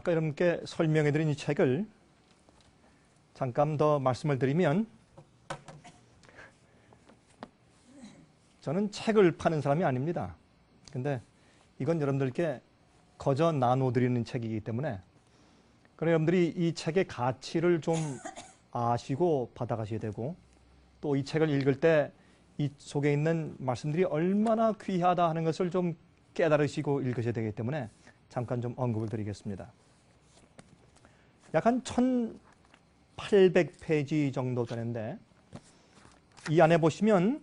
아까 여러분께 설명해 드린 이 책을 잠깐 더 말씀을 드리면, 저는 책을 파는 사람이 아닙니다. 근데 이건 여러분들께 거저 나눠드리는 책이기 때문에, 그럼 여러분들이 이 책의 가치를 좀 아시고 받아가셔야 되고, 또 이 책을 읽을 때 이 속에 있는 말씀들이 얼마나 귀하다 하는 것을 좀 깨달으시고 읽으셔야 되기 때문에 잠깐 좀 언급을 드리겠습니다. 약 한 1800페이지 정도 되는데, 이 안에 보시면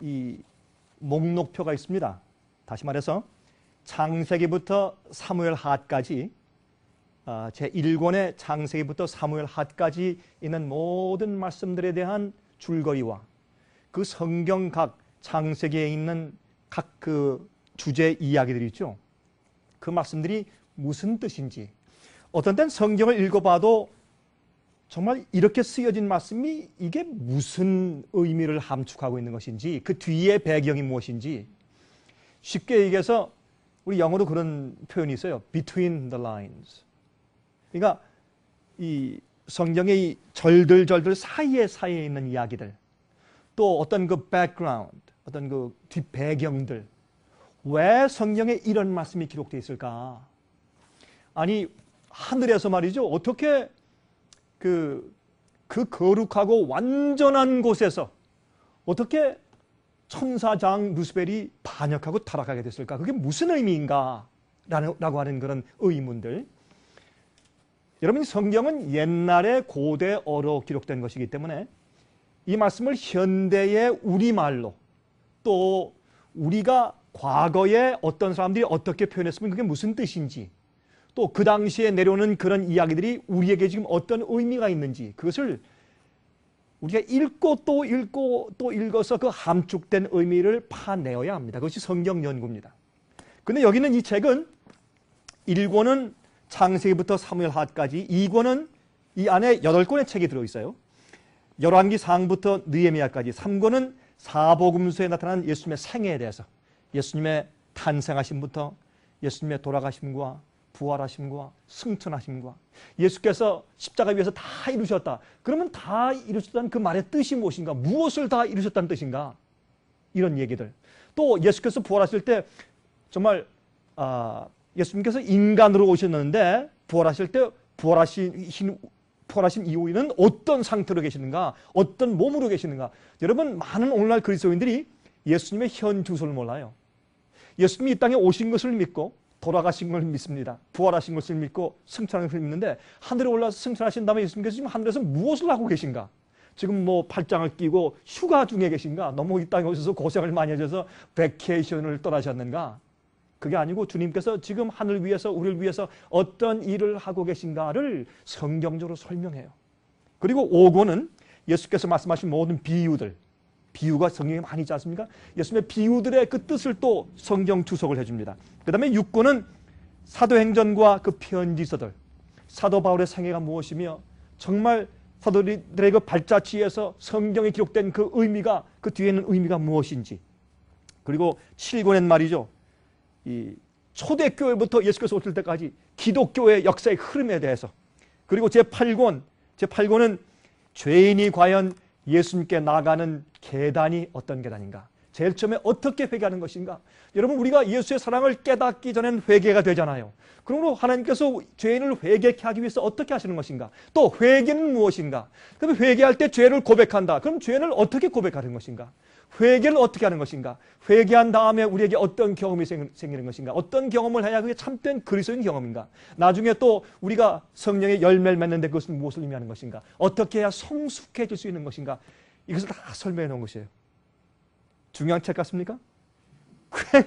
이 목록표가 있습니다. 다시 말해서 창세기부터 사무엘 하까지, 제1권의 창세기부터 사무엘 하까지 있는 모든 말씀들에 대한 줄거리와 그 성경 각 창세기에 있는 각 그 주제 이야기들이 있죠. 그 말씀들이 무슨 뜻인지, 어떤 때는 성경을 읽어봐도 정말 이렇게 쓰여진 말씀이 이게 무슨 의미를 함축하고 있는 것인지, 그 뒤의 배경이 무엇인지, 쉽게 얘기해서 우리 영어로 그런 표현이 있어요. Between the lines. 그러니까 이 성경의 이 절들 사이에 있는 이야기들, 또 어떤 그 background, 어떤 그 뒷배경들, 왜 성경에 이런 말씀이 기록되어 있을까? 아니, 하늘에서 말이죠, 어떻게 그 거룩하고 완전한 곳에서 어떻게 천사장 루시벨이 반역하고 타락하게 됐을까? 그게 무슨 의미인가? 라고 하는 그런 의문들. 여러분, 성경은 옛날에 고대어로 기록된 것이기 때문에 이 말씀을 현대의 우리말로, 또 우리가 과거에 어떤 사람들이 어떻게 표현했으면 그게 무슨 뜻인지, 또 그 당시에 내려오는 그런 이야기들이 우리에게 지금 어떤 의미가 있는지, 그것을 우리가 읽고 또 읽어서 그 함축된 의미를 파내어야 합니다. 그것이 성경 연구입니다. 근데 여기는 이 책은 1권은 창세기부터 사무엘 하까지, 2권은 이 안에 8권의 책이 들어있어요. 열왕기 상부터 느헤미야까지, 3권은 사복음서에 나타난 예수님의 생애에 대해서, 예수님의 탄생하심부터 예수님의 돌아가심과 부활하심과 승천하심과 예수께서 십자가 위에서 다 이루셨다. 그러면 다 이루셨다는 그 말의 뜻이 무엇인가? 무엇을 다 이루셨다는 뜻인가? 이런 얘기들. 또 예수께서 부활하실 때 정말 예수님께서 인간으로 오셨는데 부활하실 때 부활하신 이후에는 어떤 상태로 계시는가? 어떤 몸으로 계시는가? 여러분, 많은 오늘날 그리스도인들이 예수님의 현 주소를 몰라요. 예수님이 이 땅에 오신 것을 믿고 돌아가신 걸 믿습니다. 부활하신 것을 믿고 승천하신 것을 믿는데, 하늘에 올라서 승천하신 다음에 예수님께서 지금 하늘에서 무엇을 하고 계신가? 지금 뭐 팔짱을 끼고 휴가 중에 계신가? 너무 이 땅에 오셔서 고생을 많이 하셔서 베케이션을 떠나셨는가? 그게 아니고 주님께서 지금 하늘 위에서 우리를 위해서 어떤 일을 하고 계신가를 성경적으로 설명해요. 그리고 5권은 예수께서 말씀하신 모든 비유들, 비유가 성경에 많이 있지 않습니까? 예수님의 비유들의 그 뜻을 또 성경 주석을 해줍니다. 그 다음에 6권은 사도행전과 그 편지서들, 사도 바울의 생애가 무엇이며 정말 사도들의 그 발자취에서 성경에 기록된 그 의미가, 그 뒤에 있는 의미가 무엇인지, 그리고 7권엔 말이죠, 이 초대교회부터 예수께서 오실 때까지 기독교의 역사의 흐름에 대해서, 그리고 제8권은 죄인이 과연 예수님께 나가는 계단이 어떤 계단인가? 제일 처음에 어떻게 회개하는 것인가? 여러분, 우리가 예수의 사랑을 깨닫기 전엔 회개가 되잖아요. 그러므로 하나님께서 죄인을 회개케 하기 위해서 어떻게 하시는 것인가? 또 회개는 무엇인가? 그럼 회개할 때 죄를 고백한다. 그럼 죄를 어떻게 고백하는 것인가? 회개를 어떻게 하는 것인가? 회개한 다음에 우리에게 어떤 경험이 생기는 것인가? 어떤 경험을 해야 그게 참된 그리스도인 경험인가? 나중에 또 우리가 성령의 열매를 맺는데 그것은 무엇을 의미하는 것인가? 어떻게 해야 성숙해질 수 있는 것인가? 이것을 다 설명해 놓은 것이에요. 중요한 책 같습니까?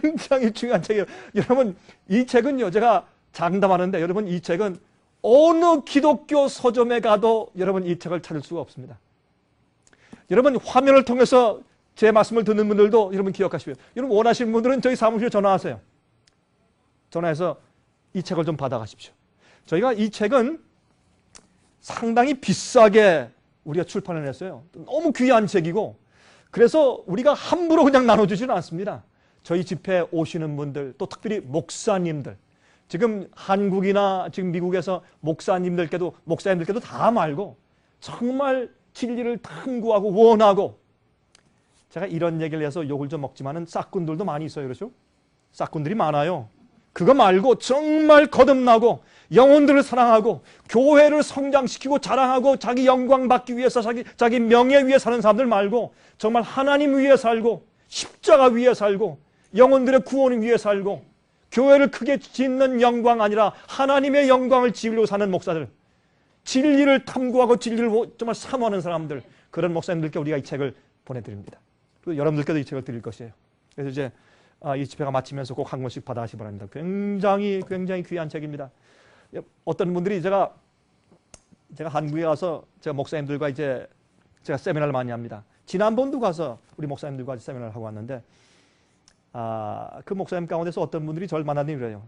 굉장히 중요한 책이에요. 여러분, 이 책은요, 제가 장담하는데, 여러분, 이 책은 어느 기독교 서점에 가도 여러분 이 책을 찾을 수가 없습니다. 여러분, 화면을 통해서 제 말씀을 듣는 분들도 여러분 기억하시고요. 여러분, 원하시는 분들은 저희 사무실에 전화하세요. 전화해서 이 책을 좀 받아가십시오. 저희가 이 책은 상당히 비싸게 우리가 출판을 했어요. 너무 귀한 책이고, 그래서 우리가 함부로 그냥 나눠주지는 않습니다. 저희 집회 오시는 분들, 또 특별히 목사님들, 지금 한국이나 지금 미국에서 목사님들께도 다 말고 정말 진리를 탐구하고 원하고, 제가 이런 얘기를 해서 욕을 좀 먹지만은 싹군들도 많이 있어요. 그렇죠? 싹군들이 많아요. 그거 말고 정말 거듭나고 영혼들을 사랑하고 교회를 성장시키고 자랑하고 자기 영광 받기 위해서 자기 명예 위해 사는 사람들 말고 정말 하나님 위해 살고 십자가 위해 살고 영혼들의 구원을 위해 살고 교회를 크게 짓는 영광 아니라 하나님의 영광을 지으려고 사는 목사들, 진리를 탐구하고 진리를 정말 사모하는 사람들, 그런 목사님들께 우리가 이 책을 보내드립니다. 그리고 여러분들께도 이 책을 드릴 것이에요. 그래서 이제 이 집회가 마치면서 꼭 한 권씩 받아가시기 바랍니다. 굉장히 귀한 책입니다. 어떤 분들이 제가 한국에 가서 제가 목사님들과 이제 제가 세미나를 많이 합니다. 지난번도 가서 우리 목사님들과 세미나를 하고 왔는데, 그 목사님 가운데서 어떤 분들이 저를 만나더니 그래요.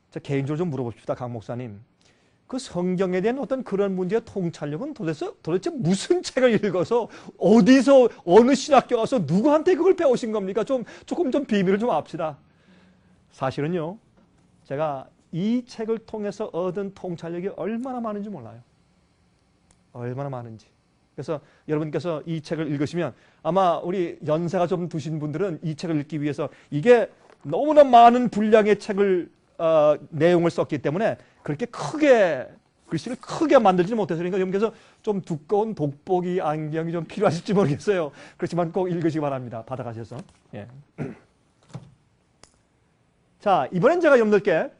제가 개인적으로 좀 물어봅시다. 강 목사님, 그 성경에 대한 어떤 그런 문제의 통찰력은 도대체 무슨 책을 읽어서 어디서 어느 신학교 가서 누구한테 그걸 배우신 겁니까? 조금 비밀을 좀 합시다. 사실은요, 제가 이 책을 통해서 얻은 통찰력이 얼마나 많은지 몰라요. 얼마나 많은지. 그래서 여러분께서 이 책을 읽으시면 아마 우리 연세가 좀 드신 분들은 이 책을 읽기 위해서, 이게 너무나 많은 분량의 책을 내용을 썼기 때문에 그렇게 크게 글씨를 크게 만들지 못해서, 그러니까 여러분께서 좀 두꺼운 돋보기 안경이 좀 필요하실지 모르겠어요. 그렇지만 꼭 읽으시기 바랍니다. 받아가셔서. 예. 자, 이번엔 제가 여러분들께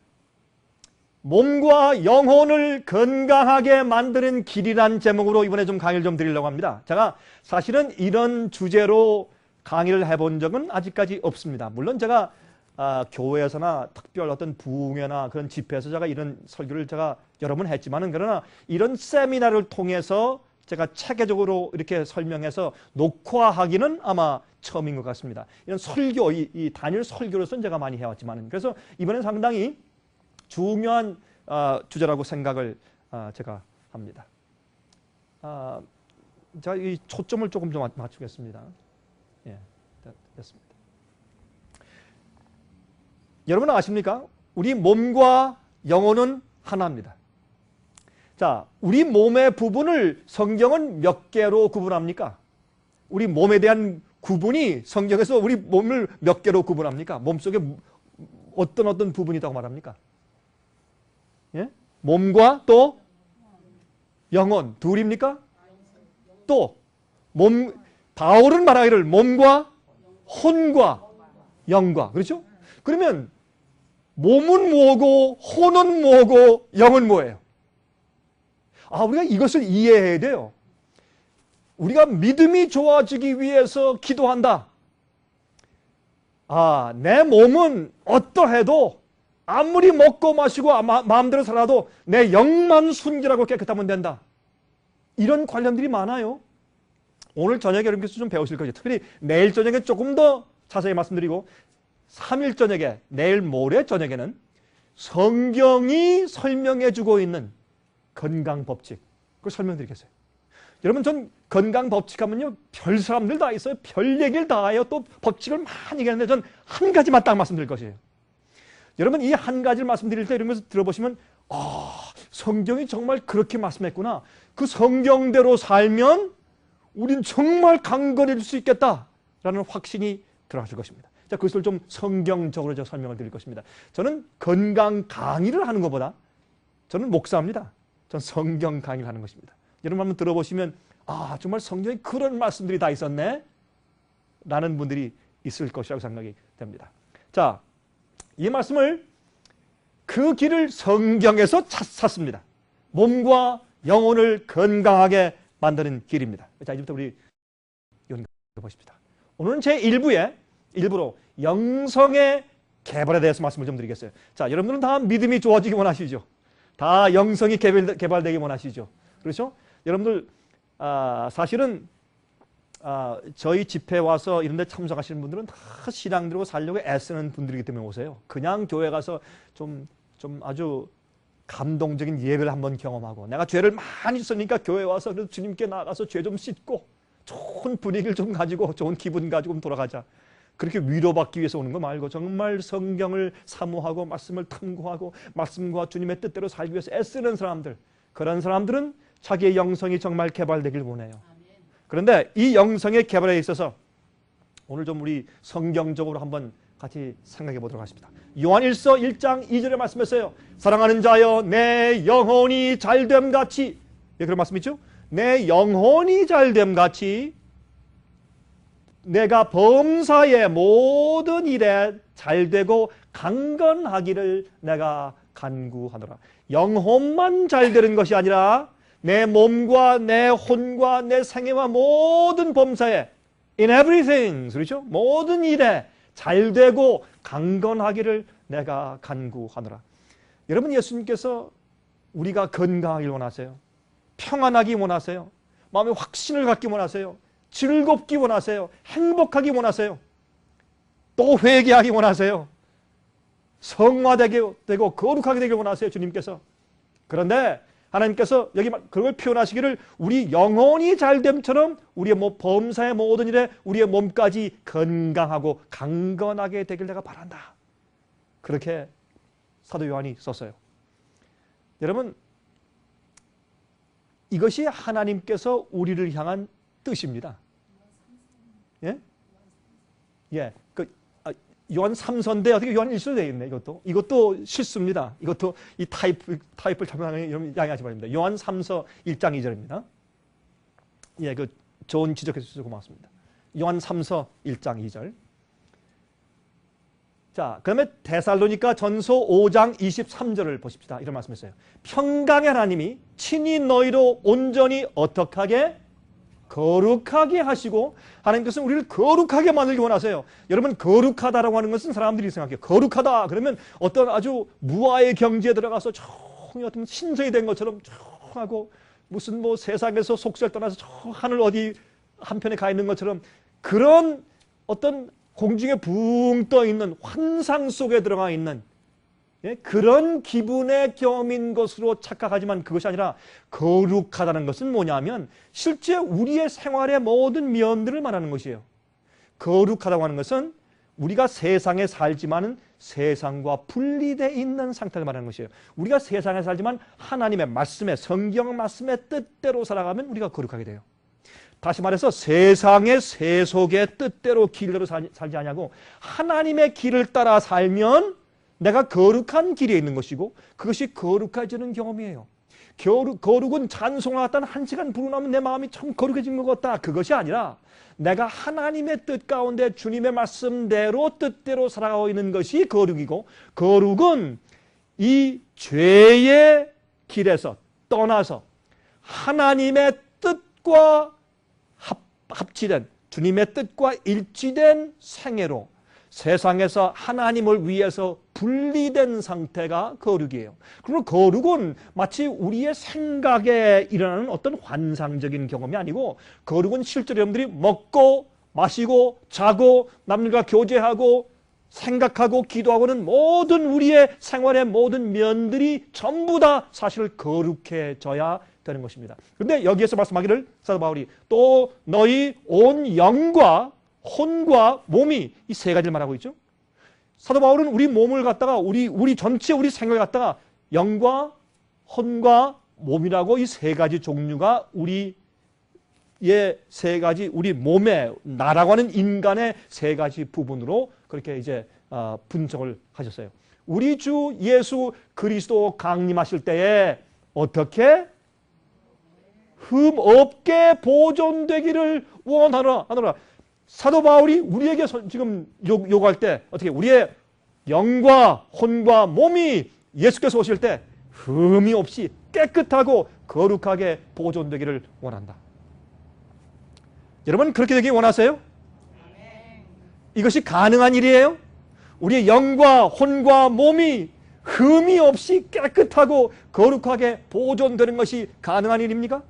몸과 영혼을 건강하게 만드는 길이란 제목으로 이번에 좀 강의를 좀 드리려고 합니다. 제가 사실은 이런 주제로 강의를 해본 적은 아직까지 없습니다. 물론 제가 교회에서나 특별 어떤 부흥회나 그런 집회에서 제가 이런 설교를 제가 여러 번 했지만은, 그러나 이런 세미나를 통해서 제가 체계적으로 이렇게 설명해서 녹화하기는 아마 처음인 것 같습니다. 이런 설교, 이 단일 설교로서는 제가 많이 해왔지만은, 그래서 이번엔 상당히 중요한 주제라고 생각을 제가 합니다. 제가 이 초점을 조금 좀 맞추겠습니다. 예, 됐습니다. 여러분 아십니까? 우리 몸과 영혼은 하나입니다. 자, 우리 몸의 부분을 성경은 몇 개로 구분합니까? 우리 몸에 대한 구분이 성경에서 우리 몸을 몇 개로 구분합니까? 몸속에 어떤 부분이 있다고 말합니까? 예? 몸과 또 영혼 둘입니까? 또 바울은 말하기를 몸과 혼과 영과, 그렇죠? 그러면 몸은 뭐고 혼은 뭐고 영은 뭐예요? 우리가 이것을 이해해야 돼요. 우리가 믿음이 좋아지기 위해서 기도한다. 내 몸은 어떠해도 아무리 먹고 마시고 마음대로 살아도 내 영만 순결하고 깨끗하면 된다. 이런 관념들이 많아요. 오늘 저녁에 여러분께서 좀 배우실 거죠. 특별히 내일 저녁에 조금 더 자세히 말씀드리고, 3일 저녁에, 내일 모레 저녁에는 성경이 설명해주고 있는 건강 법칙, 그걸 설명드리겠어요. 여러분, 전 건강 법칙 하면요, 별 사람들 다 있어요. 별 얘기를 다 해요. 또 법칙을 많이 얘기하는데 전 한 가지만 딱 말씀드릴 것이에요. 여러분, 이 한 가지를 말씀드릴 때 이런 것을 들어보시면, 성경이 정말 그렇게 말씀했구나. 그 성경대로 살면 우린 정말 강건해질 수 있겠다라는 확신이 들어가실 것입니다. 자, 그것을 좀 성경적으로 제가 설명을 드릴 것입니다. 저는 건강 강의를 하는 것보다, 저는 목사입니다. 전 성경 강의를 하는 것입니다. 여러분 한번 들어보시면, 정말 성경에 그런 말씀들이 다 있었네 라는 분들이 있을 것이라고 생각이 됩니다. 자, 이 말씀을, 그 길을 성경에서 찾습니다. 몸과 영혼을 건강하게 만드는 길입니다. 자, 이제부터 우리 보십시다. 오늘은 제 1부로 영성의 개발에 대해서 말씀을 좀 드리겠어요. 자, 여러분들은 다 믿음이 좋아지기 원하시죠? 다 영성이 개발되기 원하시죠? 그렇죠? 여러분들 사실은 저희 집회 와서 이런 데 참석하시는 분들은 다 신앙 들고 살려고 애쓰는 분들이기 때문에 오세요. 그냥 교회 가서 좀 아주 감동적인 예배를 한번 경험하고, 내가 죄를 많이 썼으니까 교회 와서 그래도 주님께 나가서 죄 좀 씻고 좋은 분위기를 좀 가지고 좋은 기분 가지고 돌아가자. 그렇게 위로받기 위해서 오는 거 말고 정말 성경을 사모하고 말씀을 탐구하고 말씀과 주님의 뜻대로 살기 위해서 애쓰는 사람들, 그런 사람들은 자기의 영성이 정말 개발되길 원해요. 그런데 이 영성의 개발에 있어서 오늘 좀 우리 성경적으로 한번 같이 생각해 보도록 하겠습니다. 요한일서 1장 2절에 말씀했어요. 사랑하는 자여 내 영혼이 잘됨 같이, 예, 그런 말씀 있죠? 내 영혼이 잘됨 같이 내가 범사의 모든 일에 잘되고 강건하기를 내가 간구하노라. 영혼만 잘되는 것이 아니라 내 몸과 내 혼과 내 생애와 모든 범사에 in everything, 그렇죠? 모든 일에 잘되고 강건하기를 내가 간구하노라. 여러분, 예수님께서 우리가 건강하길 원하세요. 평안하기 원하세요. 마음에 확신을 갖기 원하세요. 즐겁기 원하세요. 행복하기 원하세요. 또 회개하기 원하세요. 성화되게 되고 거룩하게 되길 원하세요, 주님께서. 그런데 하나님께서 여기 그걸 표현하시기를 우리 영혼이 잘됨처럼 우리의 범사의 모든 일에 우리의 몸까지 건강하고 강건하게 되길 내가 바란다. 그렇게 사도 요한이 썼어요. 여러분, 이것이 하나님께서 우리를 향한 뜻입니다. 예? 예. 요한 3서인데 어떻게 요한 1서로 되어 있네, 이것도 실수입니다. 이것도 이 타입을 잘못하면 여러분 양해하지 바랍니다. 요한 3서 1장 2절입니다. 예, 좋은 지적해 주셔서 고맙습니다. 요한 3서 1장 2절. 자, 그다음에 데살로니가 전서 5장 23절을 보십시다. 이런 말씀했어요. 평강의 하나님이 친히 너희로 온전히 어떻게 하게? 거룩하게 하시고, 하나님께서는 우리를 거룩하게 만들기 원하세요. 여러분, 거룩하다라고 하는 것은 사람들이 생각해요. 거룩하다 그러면 어떤 아주 무아의 경지에 들어가서 조용히 어떤 신성이 된 것처럼 조용하고 무슨 세상에서 속세를 떠나서 저 하늘 어디 한편에 가 있는 것처럼 그런 어떤 공중에 붕 떠 있는 환상 속에 들어가 있는, 예? 그런 기분의 경험인 것으로 착각하지만 그것이 아니라 거룩하다는 것은 뭐냐면 실제 우리의 생활의 모든 면들을 말하는 것이에요. 거룩하다고 하는 것은 우리가 세상에 살지만 세상과 분리되어 있는 상태를 말하는 것이에요. 우리가 세상에 살지만 하나님의 말씀에, 성경 말씀의 뜻대로 살아가면 우리가 거룩하게 돼요. 다시 말해서 세상의 세속의 뜻대로 길대로 살지 아니하고 하나님의 길을 따라 살면 내가 거룩한 길에 있는 것이고 그것이 거룩해지는 경험이에요. 거룩은 찬송을 갖다 한 시간 부르고 나면 내 마음이 참 거룩해진 것 같다. 그것이 아니라 내가 하나님의 뜻 가운데 주님의 말씀대로 뜻대로 살아가고 있는 것이 거룩이고, 거룩은 이 죄의 길에서 떠나서 하나님의 뜻과 합치된, 주님의 뜻과 일치된 생애로 세상에서 하나님을 위해서 분리된 상태가 거룩이에요. 그리고 거룩은 마치 우리의 생각에 일어나는 어떤 환상적인 경험이 아니고, 거룩은 실제로 여러분들이 먹고 마시고 자고 남들과 교제하고 생각하고 기도하고는 모든 우리의 생활의 모든 면들이 전부 다 사실 거룩해져야 되는 것입니다. 그런데 여기에서 말씀하기를 사도 바울이 또 너희 온 영과 혼과 몸이, 이 세 가지를 말하고 있죠. 사도 바울은 우리 몸을 갖다가 우리 전체 우리 생각을 갖다가 영과 혼과 몸이라고 이 세 가지 종류가 우리의 세 가지, 우리 몸의, 나라고 하는 인간의 세 가지 부분으로 그렇게 이제 분석을 하셨어요. 우리 주 예수 그리스도 강림하실 때에 어떻게 흠 없게 보존되기를 원하노라. 사도 바울이 우리에게 지금 요구할 때 어떻게 우리의 영과 혼과 몸이 예수께서 오실 때 흠이 없이 깨끗하고 거룩하게 보존되기를 원한다. 여러분, 그렇게 되기 원하세요? 이것이 가능한 일이에요? 우리의 영과 혼과 몸이 흠이 없이 깨끗하고 거룩하게 보존되는 것이 가능한 일입니까?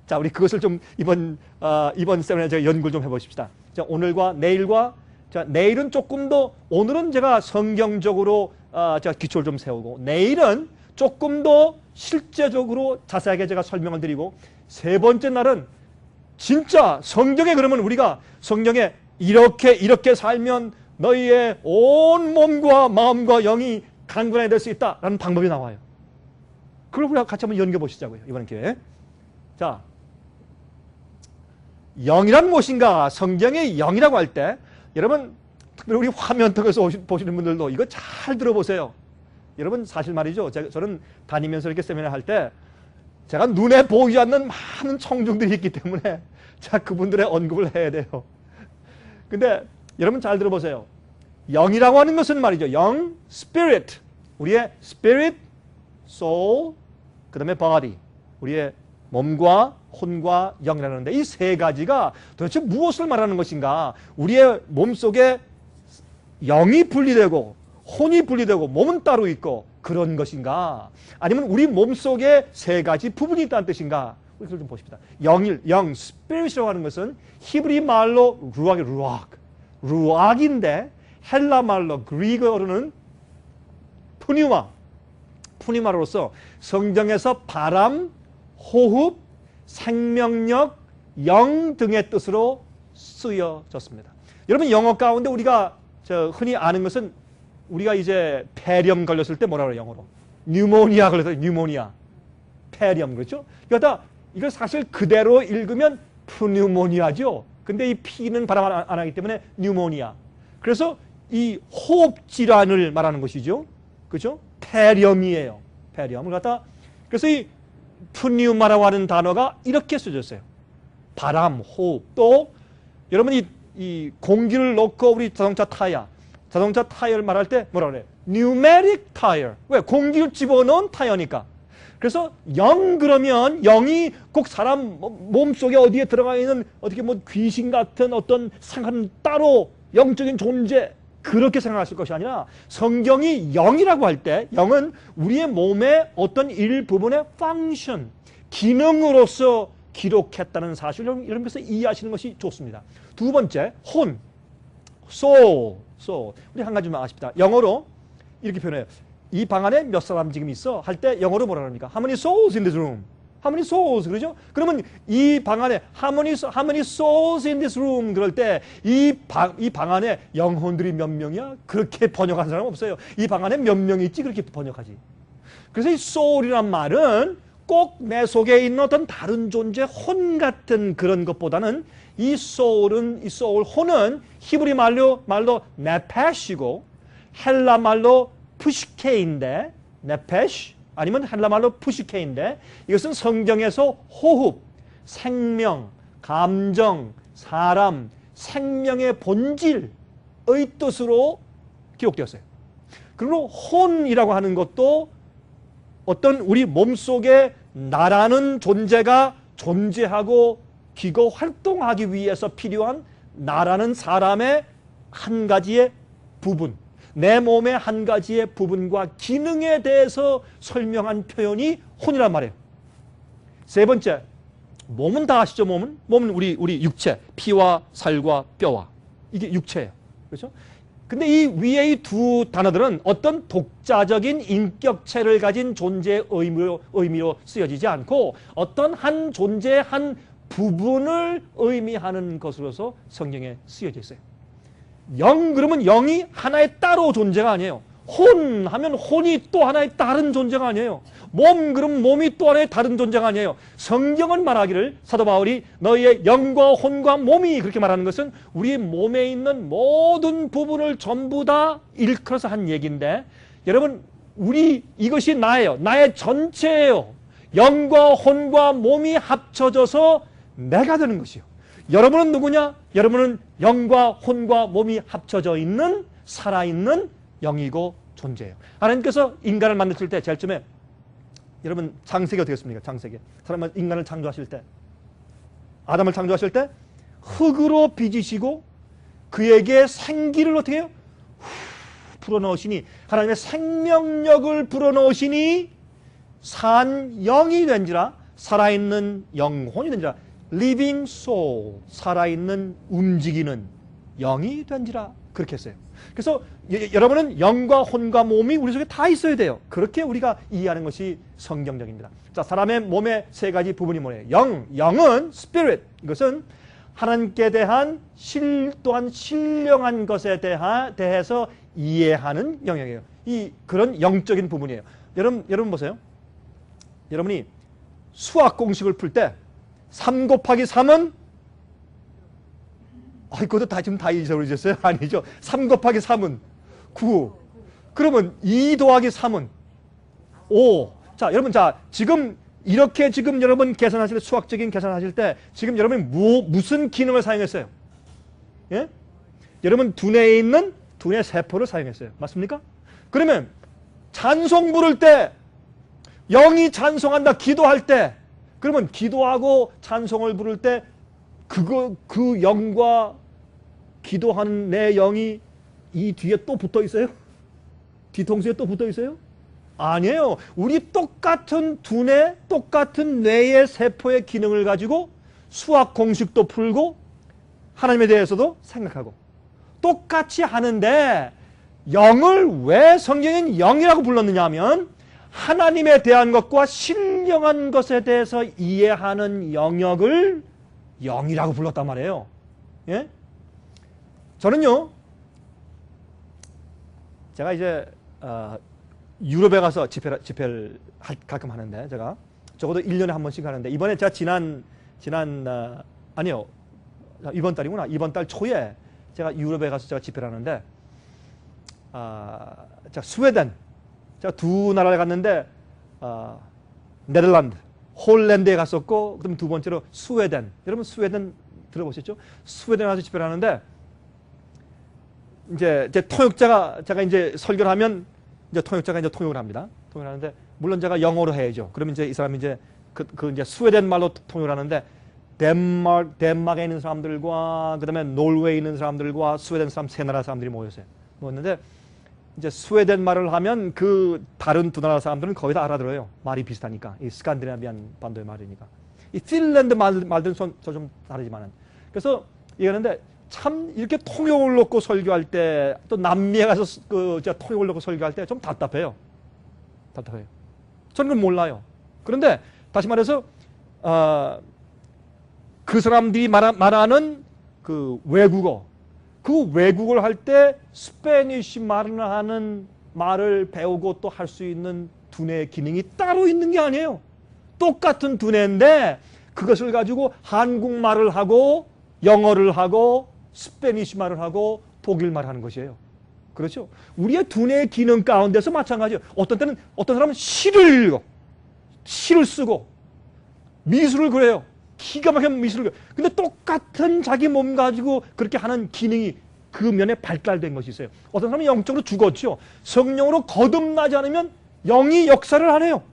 자, 우리 그것을 좀 이번 세미나에 제가 연구를 좀 해보십시다. 자, 오늘과 내일과, 자, 내일은 조금 더, 오늘은 제가 성경적으로 제가 기초를 좀 세우고, 내일은 조금 더 실제적으로 자세하게 제가 설명을 드리고, 세 번째 날은 진짜 성경에, 그러면 우리가 성경에 이렇게 살면 너희의 온 몸과 마음과 영이 강건하게 될 수 있다라는 방법이 나와요. 그걸 우리가 같이 한번 연구해 보시자고요. 이번 기회에. 자, 영이란 무엇인가? 성경의 영이라고 할 때 여러분 특별히 우리 화면 통해서 보시는 분들도 이거 잘 들어보세요. 여러분 사실 말이죠. 저는 다니면서 이렇게 세미나 할 때 제가 눈에 보이지 않는 많은 청중들이 있기 때문에 제가 그분들의 언급을 해야 돼요. 근데 여러분 잘 들어보세요. 영이라고 하는 것은 말이죠. 영, spirit. 우리의 spirit, soul, 그 다음에 body. 우리의 몸과 혼과 영이라는데 이 세 가지가 도대체 무엇을 말하는 것인가? 우리의 몸속에 영이 분리되고 혼이 분리되고 몸은 따로 있고 그런 것인가? 아니면 우리 몸속에 세 가지 부분이 있다는 뜻인가? 이걸 좀 보십시다. 영, spirit이라고 하는 것은 히브리 말로 루악인데 헬라 말로 그리스어로는 푸니마로서 성경에서 바람, 호흡, 생명력, 영 등의 뜻으로 쓰여졌습니다. 여러분 영어 가운데 우리가 흔히 아는 것은 우리가 이제 폐렴 걸렸을 때 뭐라 그래요? 영어로 뉴모니아 걸렸을 때 뉴모니아, 폐렴 그렇죠? 그러니까 이걸 사실 그대로 읽으면 푸뉴모니아죠. 근데 이 P는 발음 안 하기 때문에 뉴모니아. 그래서 이 호흡 질환을 말하는 것이죠. 그렇죠? 폐렴이에요. 폐렴을 갖다 그래서 이 푸뉴마라고 하는 단어가 이렇게 쓰여졌어요. 바람, 호흡. 또 여러분 이 공기를 넣고 우리 자동차 타이어를 말할 때 뭐라 그래요? Pneumatic tire. 왜? 공기를 집어넣은 타이어니까. 그래서 영 그러면 영이 꼭 사람 몸속에 어디에 들어가 있는 어떻게 뭐 귀신 같은 어떤 상한 따로 영적인 존재 그렇게 생각하실 것이 아니라 성경이 영이라고 할 때 영은 우리의 몸의 어떤 일부분의 펑션, 기능으로서 기록했다는 사실 이런 것을 이해하시는 것이 좋습니다. 두 번째, 혼, soul. 우리 한 가지만 아십시다. 영어로 이렇게 표현해요. 이 방 안에 몇 사람 지금 있어? 할 때 영어로 뭐라 합니까? How many souls in this room? How many souls? 그러죠? 그러면 이 방 안에 how many souls in this room? 그럴 때 이 방 안에 영혼들이 몇 명이야? 그렇게 번역한 사람 없어요. 이 방 안에 몇 명이 있지? 그렇게 번역하지. 그래서 이 soul이란 말은 꼭 내 속에 있는 어떤 다른 존재, 혼 같은 그런 것보다는 이 soul, 혼은 히브리 말로 네페시고 헬라 말로 푸시케인데 네페시 아니면 헬라 말로 푸시케인데 이것은 성경에서 호흡, 생명, 감정, 사람, 생명의 본질의 뜻으로 기록되었어요. 그리고 혼이라고 하는 것도 어떤 우리 몸속에 나라는 존재가 존재하고 기거 활동하기 위해서 필요한 나라는 사람의 한 가지의 부분, 내 몸의 한 가지의 부분과 기능에 대해서 설명한 표현이 혼이란 말이에요. 세 번째, 몸은 다 아시죠? 몸은 우리 육체, 피와 살과 뼈와 이게 육체예요. 그렇죠? 근데 이 위에 이 두 단어들은 어떤 독자적인 인격체를 가진 존재의 의미로 쓰여지지 않고 어떤 한 존재의 한 부분을 의미하는 것으로서 성경에 쓰여져 있어요. 영 그러면 영이 하나의 따로 존재가 아니에요. 혼 하면 혼이 또 하나의 다른 존재가 아니에요. 몸 그러면 몸이 또 하나의 다른 존재가 아니에요. 성경은 말하기를 사도 바울이 너희의 영과 혼과 몸이 그렇게 말하는 것은 우리 몸에 있는 모든 부분을 전부 다 일컬어서 한 얘기인데 여러분 이것이 나예요. 나의 전체예요. 영과 혼과 몸이 합쳐져서 내가 되는 것이요. 여러분은 누구냐? 여러분은 영과 혼과 몸이 합쳐져 있는 살아있는 영이고 존재예요. 하나님께서 인간을 만드실 때 제일 처음에 여러분 창세기 어떻게 했습니까? 창세기. 사람은 인간을 창조하실 때 아담을 창조하실 때 흙으로 빚으시고 그에게 생기를 어떻게 해요? 불어넣으시니 하나님의 생명력을 불어넣으시니 산 영이 된지라 살아있는 영혼이 된지라 living soul 살아있는 움직이는 영이 된지라 그렇게 했어요. 그래서 여러분은 영과 혼과 몸이 우리 속에 다 있어야 돼요. 그렇게 우리가 이해하는 것이 성경적입니다. 자, 사람의 몸의 세 가지 부분이 뭐예요? 영은 spirit 이것은 하나님께 대한 또한 신령한 것에 대해서 이해하는 영역이에요. 그런 영적인 부분이에요. 여러분 보세요. 여러분이 수학 공식을 풀 때 3 곱하기 3은 그것도 지금 다 잊어버리셨어요? 아니죠. 3 곱하기 3은 9. 그러면 2 더하기 3은 5. 자, 여러분, 지금 이렇게 여러분 계산하실 때, 수학적인 계산하실 때, 지금 여러분이 무슨 기능을 사용했어요? 예? 여러분 두뇌에 있는 두뇌 세포를 사용했어요. 맞습니까? 그러면 찬송 부를 때, 영이 찬송한다, 기도할 때, 그러면 기도하고 찬송을 부를 때, 그 영과 기도하는 내 영이 이 뒤에 또 붙어 있어요? 뒤통수에 또 붙어 있어요? 아니에요. 우리 똑같은 두뇌, 똑같은 뇌의 세포의 기능을 가지고 수학 공식도 풀고 하나님에 대해서도 생각하고 똑같이 하는데 영을 왜 성경은 영이라고 불렀느냐 하면 하나님에 대한 것과 신령한 것에 대해서 이해하는 영역을 영이라고 불렀단 말이에요. 예? 저는요, 제가 이제 유럽에 가서 집회를 가끔 하는데, 제가 적어도 1년에 한 번씩 하는데, 이번에 제가 아니요, 이번 달이구나. 이번 달 초에 제가 유럽에 가서 제가 집회를 하는데, 제가 스웨덴, 제가 두 나라를 갔는데, 네덜란드, 홀랜드에 갔었고, 그다음 두 번째로 스웨덴. 여러분 스웨덴 들어보셨죠? 스웨덴에 가서 집회를 하는데, 이제 제 통역자가, 제가 이제 설교를 하면, 이제 통역자가 이제 통역을 합니다. 통역을 하는데, 물론 제가 영어로 해야죠. 그러면 이제 이 사람이 이제 이제 스웨덴 말로 통역을 하는데, 덴마크에 있는 사람들과, 그 다음에 노르웨이에 있는 사람들과 스웨덴 사람 세 나라 사람들이 모였는데, 이제 스웨덴 말을 하면 그 다른 두 나라 사람들은 거의 다 알아들어요. 말이 비슷하니까. 이 스칸디나비안 반도의 말이니까. 이 핀란드 말들은 좀 다르지만은. 그래서 얘기하는데, 참 이렇게 통역을 놓고 설교할 때, 또 남미에 가서 제가 통역을 놓고 설교할 때 좀 답답해요. 저는 그건 몰라요. 그런데 다시 말해서 그 사람들이 말하는 그 외국어, 그 외국어를 할 때 스페니쉬 말을 하는 말을 배우고 또 할 수 있는 두뇌의 기능이 따로 있는 게 아니에요. 똑같은 두뇌인데 그것을 가지고 한국말을 하고 영어를 하고 스페니쉬 말을 하고 독일 말을 하는 것이에요. 그렇죠? 우리의 두뇌의 기능 가운데서 마찬가지예요. 어떤 때는 어떤 사람은 시를 읽어, 시를 쓰고 미술을 그려요. 기가 막힌 미술을 그려요. 근데 똑같은 자기 몸 가지고 그렇게 하는 기능이 그 면에 발달된 것이 있어요. 어떤 사람은 영적으로 죽었죠. 성령으로 거듭나지 않으면 영이 역사를 안 해요.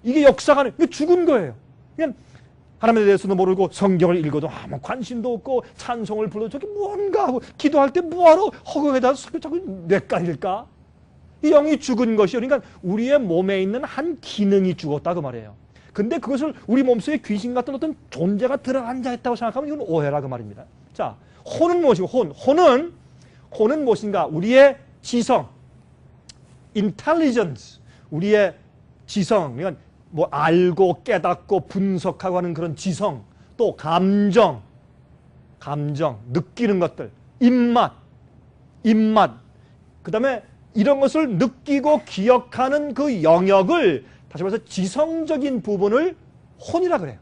이게 역사가 아니에요. 이게 죽은 거예요. 그냥 하나님에 대해서도 모르고 성경을 읽어도 아무 관심도 없고 찬송을 불러도 저게 뭔가 하고 기도할 때 뭐하러 허공에다 자꾸 뇌까릴까? 이 영이 죽은 것이요. 그러니까 우리의 몸에 있는 한 기능이 죽었다고 말이에요. 근데 그것을 우리 몸속에 귀신 같은 어떤 존재가 들어앉아 있다고 생각하면 이건 오해라고 말입니다. 자, 혼은 무엇이고 혼은 무엇인가? 우리의 지성, intelligence, 우리의 지성, 그러니까 뭐 알고 깨닫고 분석하고 하는 그런 지성, 또 감정, 느끼는 것들, 입맛, 그 다음에 이런 것을 느끼고 기억하는 그 영역을 다시 말해서 지성적인 부분을 혼이라 그래요.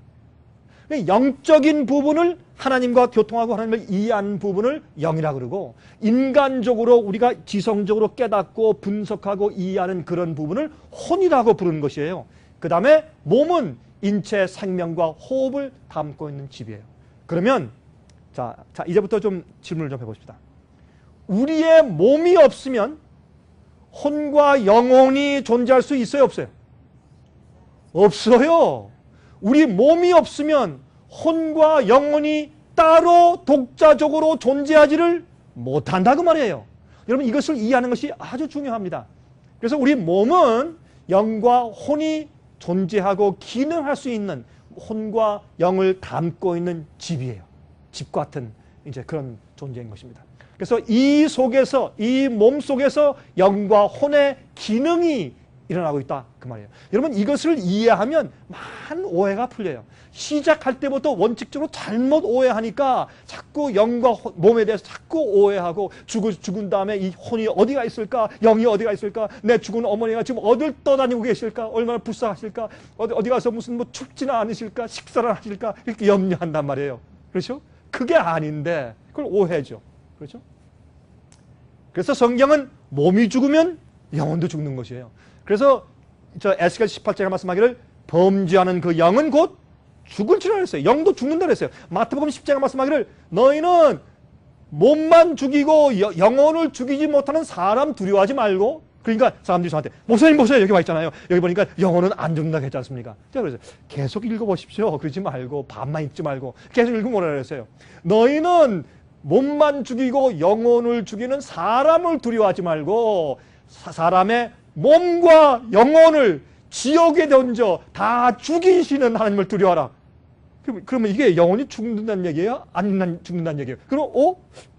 영적인 부분을 하나님과 교통하고 하나님을 이해하는 부분을 영이라 그러고, 인간적으로 우리가 지성적으로 깨닫고 분석하고 이해하는 그런 부분을 혼이라고 부르는 것이에요. 그 다음에 몸은 인체 생명과 호흡을 담고 있는 집이에요. 그러면 자 이제부터 좀 질문을 좀 해봅시다. 우리의 몸이 없으면 혼과 영혼이 존재할 수 있어요, 없어요? 없어요. 우리 몸이 없으면 혼과 영혼이 따로 독자적으로 존재하지를 못한다고 말이에요. 여러분, 이것을 이해하는 것이 아주 중요합니다. 그래서 우리 몸은 영과 혼이 존재하고 기능할 수 있는, 혼과 영을 담고 있는 집이에요. 집 같은 이제 그런 존재인 것입니다. 그래서 이 속에서, 이 몸 속에서 영과 혼의 기능이 일어나고 있다 그 말이에요. 여러분 이것을 이해하면 많은 오해가 풀려요. 시작할 때부터 원칙적으로 잘못 오해하니까 자꾸 영과 몸에 대해서 자꾸 오해하고 죽은 다음에 이 혼이 어디가 있을까? 영이 어디가 있을까? 내 죽은 어머니가 지금 어딜 떠다니고 계실까? 얼마나 불쌍하실까? 어디 가서 무슨 뭐 춥지는 않으실까? 식사를 하실까? 이렇게 염려한단 말이에요. 그렇죠? 그게 아닌데 그걸 오해죠. 그렇죠? 그래서 성경은 몸이 죽으면 영혼도 죽는 것이에요. 그래서 저 에스겔 18장에 말씀하기를 범죄하는 그 영은 곧 죽을 줄 알았어요. 영도 죽는다 그랬어요. 마태복음 10장에 말씀하기를 너희는 몸만 죽이고 영혼을 죽이지 못하는 사람 두려워하지 말고, 그러니까 사람들이 저한테 목사님 보세요 여기 와 있잖아요. 여기 보니까 영혼은 안 죽는다고 했지 않습니까? 제가 그래서 계속 읽어보십시오. 그러지 말고 반만 읽지 말고 계속 읽으면 그랬어요. 너희는 몸만 죽이고 영혼을 죽이는 사람을 두려워하지 말고 사람의 몸과 영혼을 지옥에 던져 다 죽이시는 하나님을 두려워하라. 그러면 이게 영혼이 죽는다는 얘기예요? 안 죽는다는 얘기예요? 그럼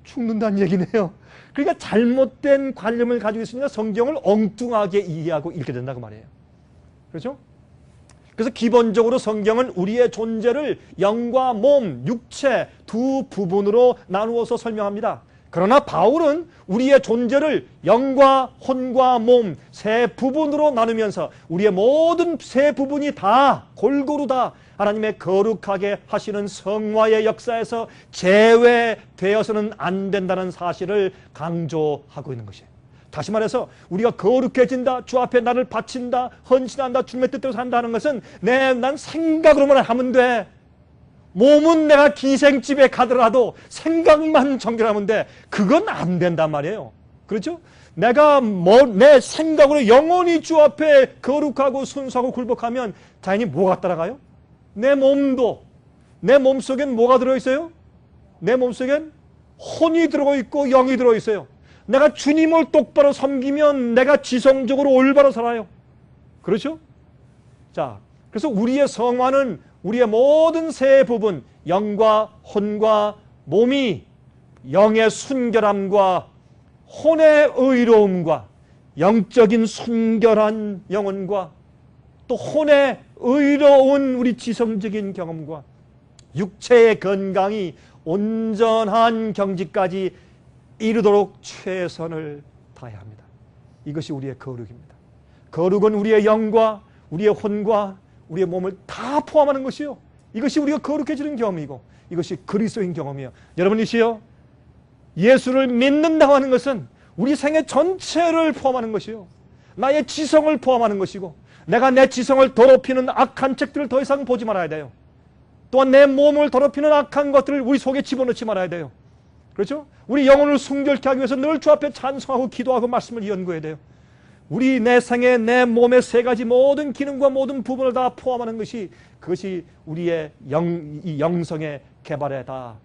죽는다는 얘기네요. 그러니까 잘못된 관념을 가지고 있으니까 성경을 엉뚱하게 이해하고 읽게 된다고 말이에요. 그렇죠? 그래서 기본적으로 성경은 우리의 존재를 영과 몸, 육체 두 부분으로 나누어서 설명합니다. 그러나 바울은 우리의 존재를 영과 혼과 몸 세 부분으로 나누면서 우리의 모든 세 부분이 다 골고루 다 하나님의 거룩하게 하시는 성화의 역사에서 제외되어서는 안 된다는 사실을 강조하고 있는 것이에요. 다시 말해서 우리가 거룩해진다, 주 앞에 나를 바친다, 헌신한다, 주님의 뜻대로 산다는 것은 난 생각으로만 하면 돼. 몸은 내가 기생집에 가더라도 생각만 정결하면 돼. 그건 안 된단 말이에요. 그렇죠? 내가 내 생각으로 영원히 주 앞에 거룩하고 순수하고 굴복하면 자연히 뭐가 따라가요? 내 몸도, 내 몸속엔 뭐가 들어있어요? 내 몸속엔 혼이 들어있고 영이 들어있어요. 내가 주님을 똑바로 섬기면 내가 지성적으로 올바로 살아요. 그렇죠? 자, 그래서 우리의 성화는 우리의 모든 세 부분, 영과 혼과 몸이 영의 순결함과 혼의 의로움과 영적인 순결한 영혼과 또 혼의 의로운 우리 지성적인 경험과 육체의 건강이 온전한 경지까지 이르도록 최선을 다해야 합니다. 이것이 우리의 거룩입니다. 거룩은 우리의 영과 우리의 혼과 우리의 몸을 다 포함하는 것이요. 이것이 우리가 거룩해지는 경험이고 이것이 그리스도인 경험이에요. 여러분이시여, 예수를 믿는다고 하는 것은 우리 생애 전체를 포함하는 것이요. 나의 지성을 포함하는 것이고 내가 내 지성을 더럽히는 악한 책들을 더 이상 보지 말아야 돼요. 또한 내 몸을 더럽히는 악한 것들을 우리 속에 집어넣지 말아야 돼요. 그렇죠? 우리 영혼을 순결케 하기 위해서 늘 주 앞에 찬송하고 기도하고 말씀을 연구해야 돼요. 우리 내 생에 내 몸의 세 가지 모든 기능과 모든 부분을 다 포함하는 것이 그것이 우리의 이 영성의 개발에 다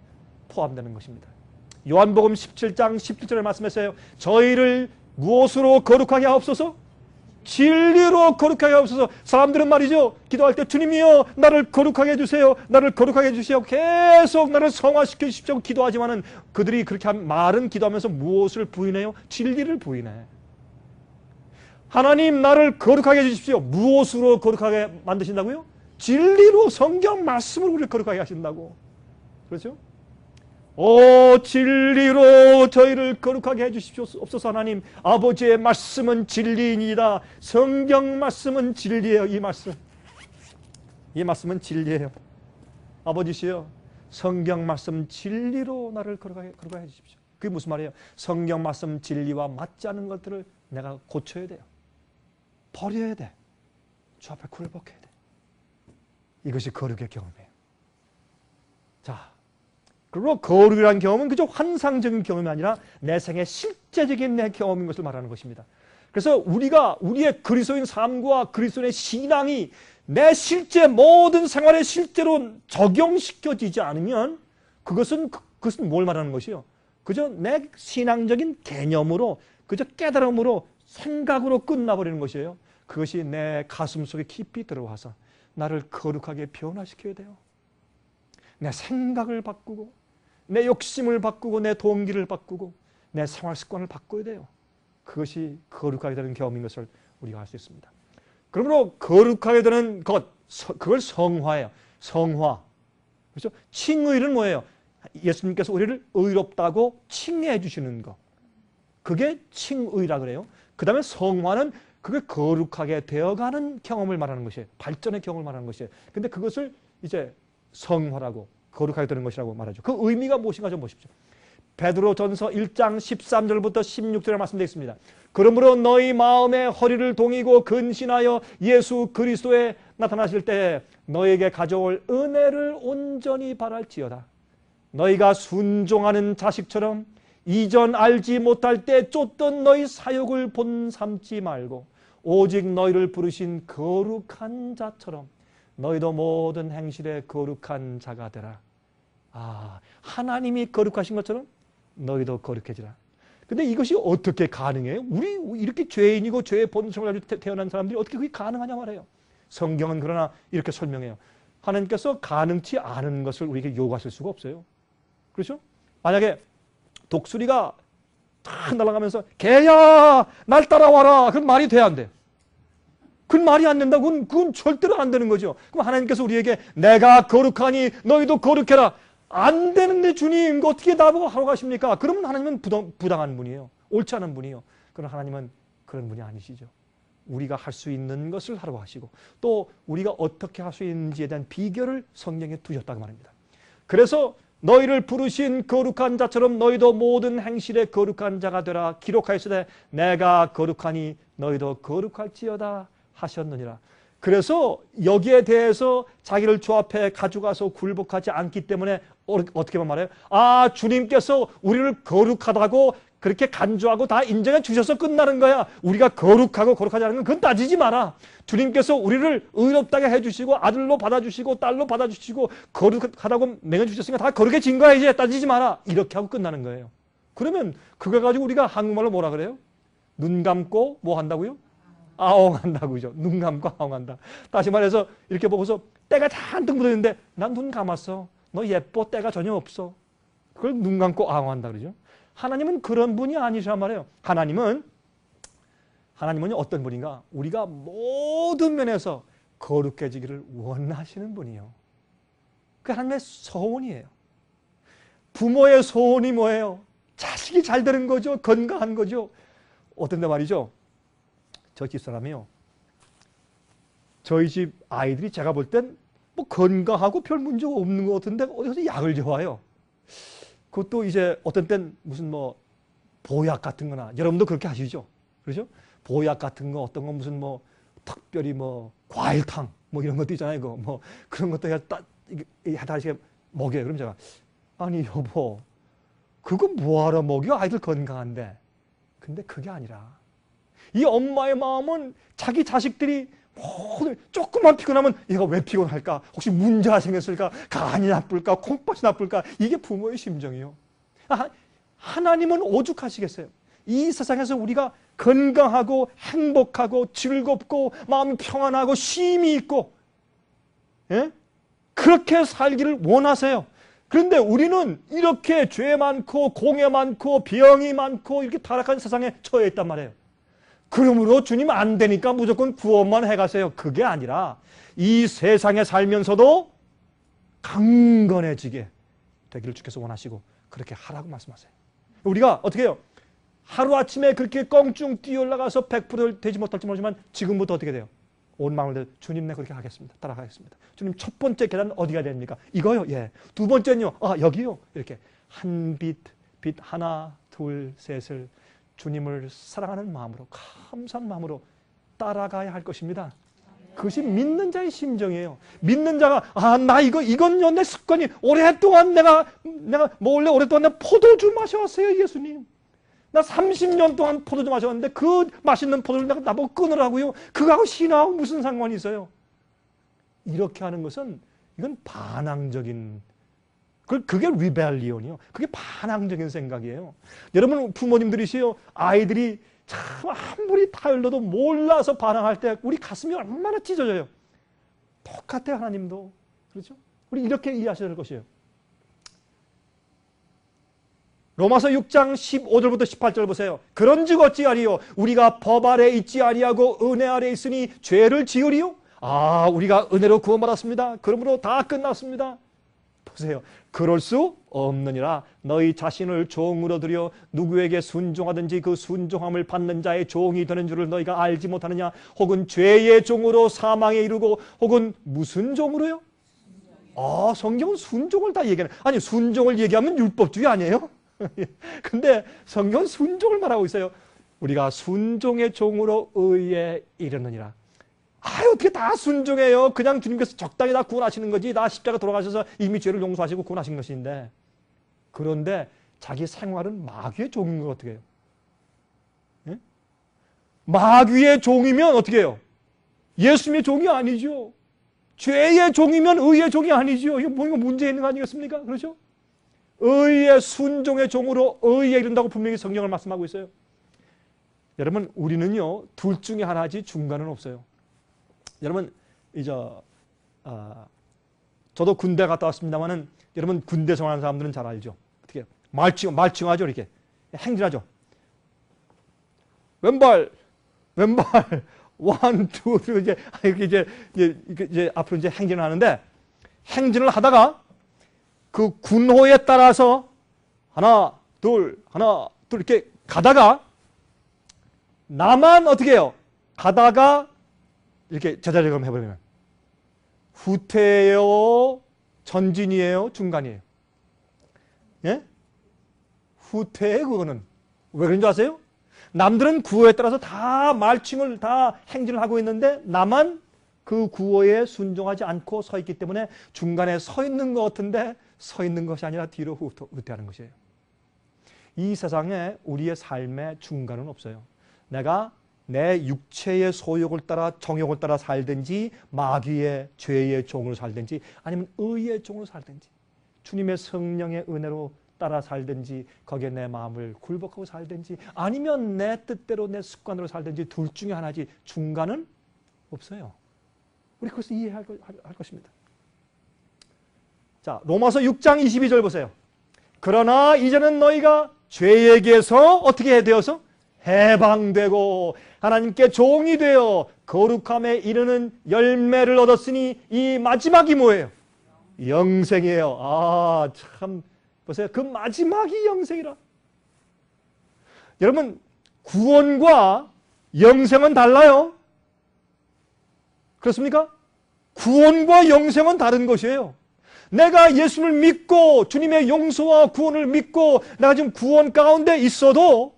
포함되는 것입니다. 요한복음 17장 17절에 말씀했어요. 저희를 무엇으로 거룩하게 하옵소서? 진리로 거룩하게 하옵소서. 사람들은 말이죠, 기도할 때 주님이여 나를 거룩하게 해주세요, 나를 거룩하게 해주세요, 계속 나를 성화시켜 주십시오 기도하지만은 그들이 그렇게 말은 기도하면서 무엇을 부인해요? 진리를 부인해. 하나님 나를 거룩하게 해주십시오. 무엇으로 거룩하게 만드신다고요? 진리로, 성경 말씀으로 우리를 거룩하게 하신다고. 그렇죠? 오, 진리로 저희를 거룩하게 해주십시옵소서. 하나님, 아버지의 말씀은 진리이니이다. 성경 말씀은 진리예요. 이 말씀은 진리예요. 아버지시여, 성경 말씀 진리로 나를 거룩하게 해주십시오. 그게 무슨 말이에요? 성경 말씀 진리와 맞지 않는 것들을 내가 고쳐야 돼요. 버려야 돼. 주 앞에 굴복해야 돼. 이것이 거룩의 경험이에요. 자, 그리고 거룩이라는 경험은 그저 환상적인 경험이 아니라 내 생의 실제적인 내 경험인 것을 말하는 것입니다. 그래서 우리의 그리스도인 삶과 그리스도인의 신앙이 내 실제 모든 생활에 실제로 적용시켜지지 않으면 그것은 뭘 말하는 것이요? 그저 내 신앙적인 개념으로, 그저 깨달음으로, 생각으로 끝나버리는 것이에요. 그것이 내 가슴 속에 깊이 들어와서 나를 거룩하게 변화시켜야 돼요. 내 생각을 바꾸고 내 욕심을 바꾸고 내 동기를 바꾸고 내 생활 습관을 바꿔야 돼요. 그것이 거룩하게 되는 경험인 것을 우리가 알 수 있습니다. 그러므로 거룩하게 되는 것, 그걸 성화예요. 성화. 그렇죠? 칭의는 뭐예요? 예수님께서 우리를 의롭다고 칭해 주시는 것. 그게 칭의라 그래요. 그 다음에 성화는 그게 거룩하게 되어가는 경험을 말하는 것이에요. 발전의 경험을 말하는 것이에요. 근데 그것을 이제 성화라고, 거룩하게 되는 것이라고 말하죠. 그 의미가 무엇인가 좀 보십시오. 베드로전서 1장 13절부터 16절에 말씀되어 있습니다. 그러므로 너희 마음의 허리를 동이고 근신하여 예수 그리스도에 나타나실 때 너에게 가져올 은혜를 온전히 바랄지어다. 너희가 순종하는 자식처럼 이전 알지 못할 때 쫓던 너희 사욕을 본삼지 말고 오직 너희를 부르신 거룩한 자처럼 너희도 모든 행실에 거룩한 자가 되라. 하나님이 거룩하신 것처럼 너희도 거룩해지라. 근데 이것이 어떻게 가능해요? 우리 이렇게 죄인이고 죄의 본성을 가지고 태어난 사람들이 어떻게 그게 가능하냐 말이에요. 성경은 그러나 이렇게 설명해요. 하나님께서 가능치 않은 것을 우리에게 요구하실 수가 없어요. 그렇죠? 만약에 독수리가 탁 날아가면서 개야 날 따라와라. 그건 말이 돼야 안 돼. 그건 말이 안 된다. 그건 절대로 안 되는 거죠. 그럼 하나님께서 우리에게 내가 거룩하니 너희도 거룩해라. 안 되는데 주님 어떻게 나보고 하러 가십니까? 그러면 하나님은 부당한 분이에요. 옳지 않은 분이에요. 그러나 하나님은 그런 분이 아니시죠. 우리가 할 수 있는 것을 하라고 하시고 또 우리가 어떻게 할 수 있는지에 대한 비결을 성경에 두셨다고 말합니다. 그래서 너희를 부르신 거룩한 자처럼 너희도 모든 행실에 거룩한 자가 되라. 기록하였으되 내가 거룩하니 너희도 거룩할지어다 하셨느니라. 그래서 여기에 대해서 자기를 주 앞에 가져가서 굴복하지 않기 때문에 어떻게 말해요? 주님께서 우리를 거룩하다고 그렇게 간주하고 다 인정해 주셔서 끝나는 거야. 우리가 거룩하고 거룩하지 않은 건 그건 따지지 마라. 주님께서 우리를 의롭다게 해주시고 아들로 받아주시고 딸로 받아주시고 거룩하다고 맹해주셨으니까 다 거룩해진 거야. 이제 따지지 마라. 이렇게 하고 끝나는 거예요. 그러면 그거 가지고 우리가 한국말로 뭐라 그래요? 눈 감고 뭐 한다고요? 아웅한다고죠. 눈 감고 아웅한다. 다시 말해서 이렇게 보고서 때가 잔뜩 묻어있는데 난 눈 감았어. 너 예뻐. 때가 전혀 없어. 그걸 눈 감고 아웅한다 그러죠. 하나님은 그런 분이 아니시란 말이에요. 하나님은 어떤 분인가? 우리가 모든 면에서 거룩해지기를 원하시는 분이에요. 그게 하나님의 소원이에요. 부모의 소원이 뭐예요? 자식이 잘 되는 거죠. 건강한 거죠. 어떤 데 말이죠. 저 집사람이요. 저희 집 아이들이 제가 볼 땐 뭐 건강하고 별 문제가 없는 것 같은데 어디서 약을 줘와요. 그것도 이제 어떤 땐 무슨 뭐 보약 같은 거나 여러분도 그렇게 하시죠. 그렇죠? 보약 같은 거 어떤 거 무슨 뭐 특별히 뭐 과일탕 뭐 이런 것도 있잖아요. 이거 뭐 그런 것도 하다시게 먹여요. 그럼 제가 아니 여보 그거 뭐하러 먹여? 아이들 건강한데. 근데 그게 아니라 이 엄마의 마음은 자기 자식들이 조금만 피곤하면 얘가 왜 피곤할까? 혹시 문제가 생겼을까? 간이 나쁠까? 콩팥이 나쁠까? 이게 부모의 심정이에요. 하나님은 오죽하시겠어요? 이 세상에서 우리가 건강하고 행복하고 즐겁고 마음이 평안하고 쉼이 있고 그렇게 살기를 원하세요. 그런데 우리는 이렇게 죄 많고 공해 많고 병이 많고 이렇게 타락한 세상에 처해 있단 말이에요. 그러므로 주님 안 되니까 무조건 구원만 해가세요. 그게 아니라 이 세상에 살면서도 강건해지게 되기를 주께서 원하시고 그렇게 하라고 말씀하세요. 우리가 어떻게 해요? 하루아침에 그렇게 껑충 뛰어올라가서 100% 되지 못할지 모르지만 지금부터 어떻게 돼요? 온 마음을 다해 주님 내 그렇게 하겠습니다. 따라가겠습니다. 주님 첫 번째 계단 어디가 됩니까? 이거요. 예. 두 번째는요. 여기요. 이렇게 한 빛 하나 둘 셋을 주님을 사랑하는 마음으로 감사한 마음으로 따라가야 할 것입니다. 그것이 믿는 자의 심정이에요. 믿는 자가 나 이건요 내 습관이 오랫동안 내가 원래 오랫동안 내가 포도주 마셔왔어요. 예수님. 나 30년 동안 포도주 마셨는데 그 맛있는 포도를 내가 나보고 끊으라고요. 그거하고 신앙하고 무슨 상관이 있어요? 이렇게 하는 것은 이건 반항적인 그게 리벨리온이요. 그게 반항적인 생각이에요. 여러분 부모님들이시요. 아이들이 참 아무리 타일러도 몰라서 반항할 때 우리 가슴이 얼마나 찢어져요. 똑같아요. 하나님도. 그렇죠? 우리 이렇게 이해하셔야 될 것이에요. 로마서 6장 15절부터 18절 보세요. 그런즉 어찌하리요? 우리가 법 아래 있지 아니하고 은혜 아래 있으니 죄를 지으리요? 아, 우리가 은혜로 구원받았습니다. 그러므로 다 끝났습니다. 보세요. 그럴 수 없느니라. 너희 자신을 종으로 들여 누구에게 순종하든지 그 순종함을 받는 자의 종이 되는 줄을 너희가 알지 못하느냐? 혹은 죄의 종으로 사망에 이르고 혹은 무슨 종으로요? 아, 성경은 순종을 다 얘기하네. 아니, 순종을 얘기하면 율법주의 아니에요? 근데 성경은 순종을 말하고 있어요. 우리가 순종의 종으로 의에 이르느니라. 아유, 어떻게 다 순종해요? 그냥 주님께서 적당히 다 구원하시는 거지. 다 십자가 돌아가셔서 이미 죄를 용서하시고 구원하신 것인데. 그런데 자기 생활은 마귀의 종인 거 어떻게 해요? 예? 마귀의 종이면 어떻게 해요? 예수님의 종이 아니죠. 죄의 종이면 의의 종이 아니죠. 이거 뭔가 문제 있는 거 아니겠습니까? 그렇죠? 의의 순종의 종으로 의에 이른다고 분명히 성경을 말씀하고 있어요. 여러분, 우리는요, 둘 중에 하나지 중간은 없어요. 여러분, 저도 군대 갔다 왔습니다만은 여러분 군대 생활하는 사람들은 잘 알죠. 어떻게 말칭하죠, 이렇게 행진하죠. 왼발, 원, 투, 이제 앞으로 이제 행진을 하는데 행진을 하다가 그 군호에 따라서 하나, 둘 이렇게 가다가 나만 어떻게 해요? 가다가 이렇게 제자리검 해버리면 후퇴예요? 전진이에요? 중간이에요? 예? 후퇴예요, 그거는. 왜 그런 줄 아세요? 남들은 구호에 따라서 다 말칭을 다 행진을 하고 있는데 나만 그 구호에 순종하지 않고 서 있기 때문에 중간에 서 있는 것 같은데 서 있는 것이 아니라 뒤로 후퇴하는 것이에요. 이 세상에 우리의 삶의 중간은 없어요. 내가 내 육체의 소욕을 따라 정욕을 따라 살든지 마귀의 죄의 종으로 살든지 아니면 의의 종으로 살든지 주님의 성령의 은혜로 따라 살든지 거기에 내 마음을 굴복하고 살든지 아니면 내 뜻대로 내 습관으로 살든지 둘 중에 하나지 중간은 없어요. 우리 그것을 이해할 것입니다. 자, 로마서 6장 22절 보세요. 그러나 이제는 너희가 죄에게서 어떻게 되어서 해방되고 하나님께 종이 되어 거룩함에 이르는 열매를 얻었으니 이 마지막이 뭐예요? 영생이에요. 아, 참 보세요. 그 마지막이 영생이라. 여러분, 구원과 영생은 달라요. 그렇습니까? 구원과 영생은 다른 것이에요. 내가 예수를 믿고 주님의 용서와 구원을 믿고 내가 지금 구원 가운데 있어도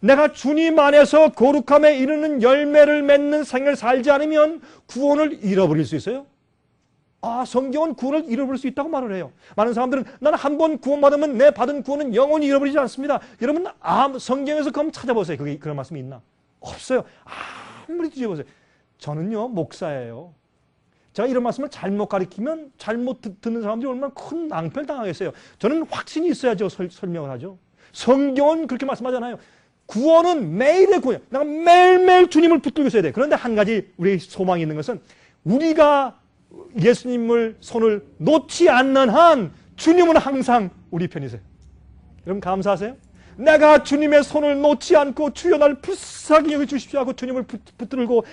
내가 주님 안에서 거룩함에 이르는 열매를 맺는 생을 살지 않으면 구원을 잃어버릴 수 있어요. 아, 성경은 구원을 잃어버릴 수 있다고 말을 해요. 많은 사람들은 나는 한 번 구원받으면 내 받은 구원은 영원히 잃어버리지 않습니다. 여러분, 성경에서 그럼 찾아보세요. 그게 그런 말씀이 있나? 없어요. 아무리 뒤져보세요. 저는요, 목사예요. 제가 이런 말씀을 잘못 가르치면 잘못 듣는 사람들이 얼마나 큰 낭패를 당하겠어요. 저는 확신이 있어야죠. 설명을 하죠. 성경은 그렇게 말씀하잖아요. 구원은 매일의 구원. 내가 매일매일 주님을 붙들고 있어야 돼. 그런데 한 가지 우리 소망이 있는 것은 우리가 예수님을 손을 놓지 않는 한 주님은 항상 우리 편이세요. 여러분 감사하세요? 내가 주님의 손을 놓지 않고 주여 나를 불쌍히 여겨주십시오 하고 주님을 붙들고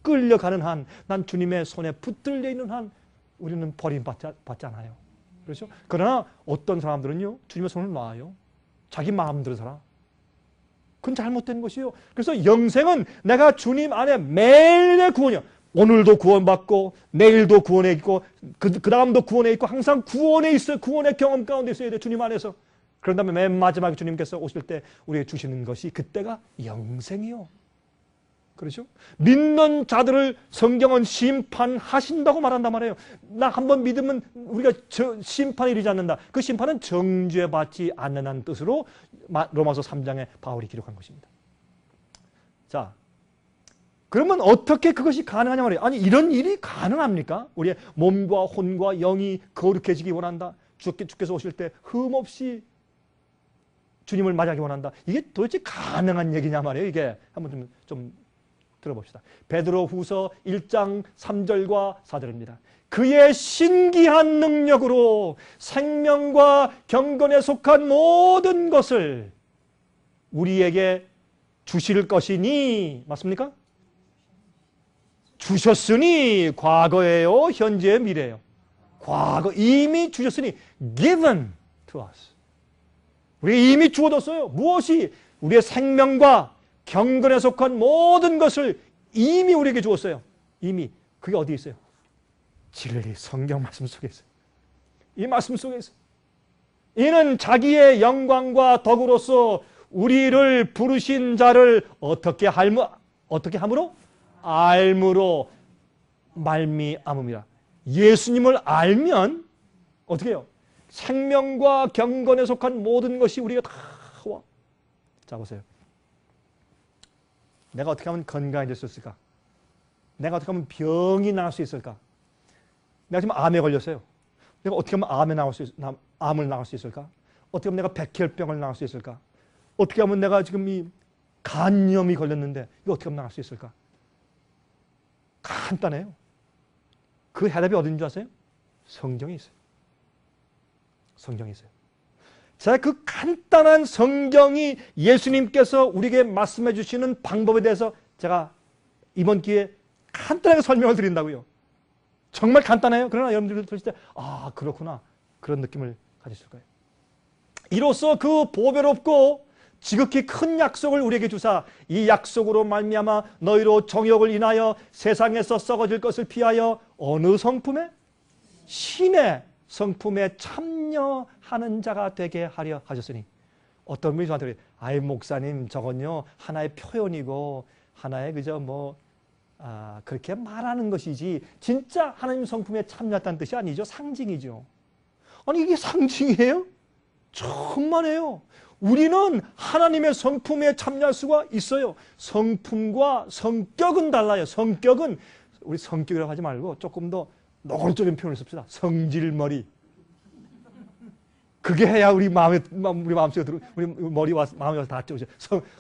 끌려가는 한, 난 주님의 손에 붙들려 있는 한 우리는 버림받지 않아요. 그렇죠? 그러나 어떤 사람들은요, 주님의 손을 놔요. 자기 마음대로 살아. 그건 잘못된 것이요. 그래서 영생은 내가 주님 안에 매일의 구원이요. 오늘도 구원받고 내일도 구원에 있고 그 다음도 구원에 있고 항상 구원에 있어요. 구원의 경험 가운데 있어야 돼. 주님 안에서. 그런 다음에 맨 마지막에 주님께서 오실 때 우리에게 주시는 것이 그때가 영생이요. 그렇죠? 믿는 자들을 성경은 심판하신다고 말한단 말이에요. 나 한번 믿으면 우리가 심판에 이르지 않는다. 그 심판은 정죄받지 않는다는 뜻으로 로마서 3장에 바울이 기록한 것입니다. 자, 그러면 어떻게 그것이 가능하냐 말이에요. 아니, 이런 일이 가능합니까? 우리의 몸과 혼과 영이 거룩해지기 원한다. 주께서 오실 때 흠없이 주님을 맞이하기 원한다. 이게 도대체 가능한 얘기냐 말이에요. 이게 한번 좀 들어봅시다. 베드로후서 1장 3절과 4절입니다. 그의 신기한 능력으로 생명과 경건에 속한 모든 것을 우리에게 주실 것이니, 맞습니까? 주셨으니, 과거예요, 현재예요, 미래예요? 과거, 이미 주셨으니 given to us. 우리가 이미 주어졌어요. 무엇이? 우리의 생명과 경건에 속한 모든 것을 이미 우리에게 주었어요. 이미. 그게 어디에 있어요? 진리, 성경 말씀 속에 있어요. 이 말씀 속에 있어요. 이는 자기의 영광과 덕으로서 우리를 부르신 자를 어떻게 함으로? 알므로 말미암음이라. 예수님을 알면 어떻게 해요? 생명과 경건에 속한 모든 것이 우리가 다 와. 자, 보세요. 내가 어떻게 하면 건강해질 수 있을까? 내가 어떻게 하면 병이 나을 수 있을까? 내가 지금 암에 걸렸어요. 내가 어떻게 하면 암을 나을 수 있을까? 어떻게 하면 내가 백혈병을 나을 수 있을까? 어떻게 하면 내가 지금 이 간염이 걸렸는데 이거 어떻게 하면 나을 수 있을까? 간단해요. 그 해답이 어딘 줄 아세요? 성경에 있어요. 성경에 있어요. 자, 그 간단한 성경이 예수님께서 우리에게 말씀해 주시는 방법에 대해서 제가 이번 기회에 간단하게 설명을 드린다고요. 정말 간단해요. 그러나 여러분들 들으실 때 아, 그렇구나. 그런 느낌을 가지실 거예요. 이로써 그 보배롭고 지극히 큰 약속을 우리에게 주사 이 약속으로 말미암아 너희로 정욕을 인하여 세상에서 썩어질 것을 피하여 어느 성품에? 신의 성품에 참여하는 자가 되게 하려 하셨으니. 어떤 분이 저한테 그래요. 아이 목사님, 저건요 하나의 표현이고 하나의 그저 그렇게 말하는 것이지 진짜 하나님 성품에 참여했다는 뜻이 아니죠. 상징이죠. 아니 이게 상징이에요? 천만에요. 우리는 하나님의 성품에 참여할 수가 있어요. 성품과 성격은 달라요. 성격은 우리 성격이라고 하지 말고 조금 더 노골적인 표현을 씁시다. 성질머리. 그게 해야 우리 마음속에 들어, 우리 머리와 마음에 와서 닿죠.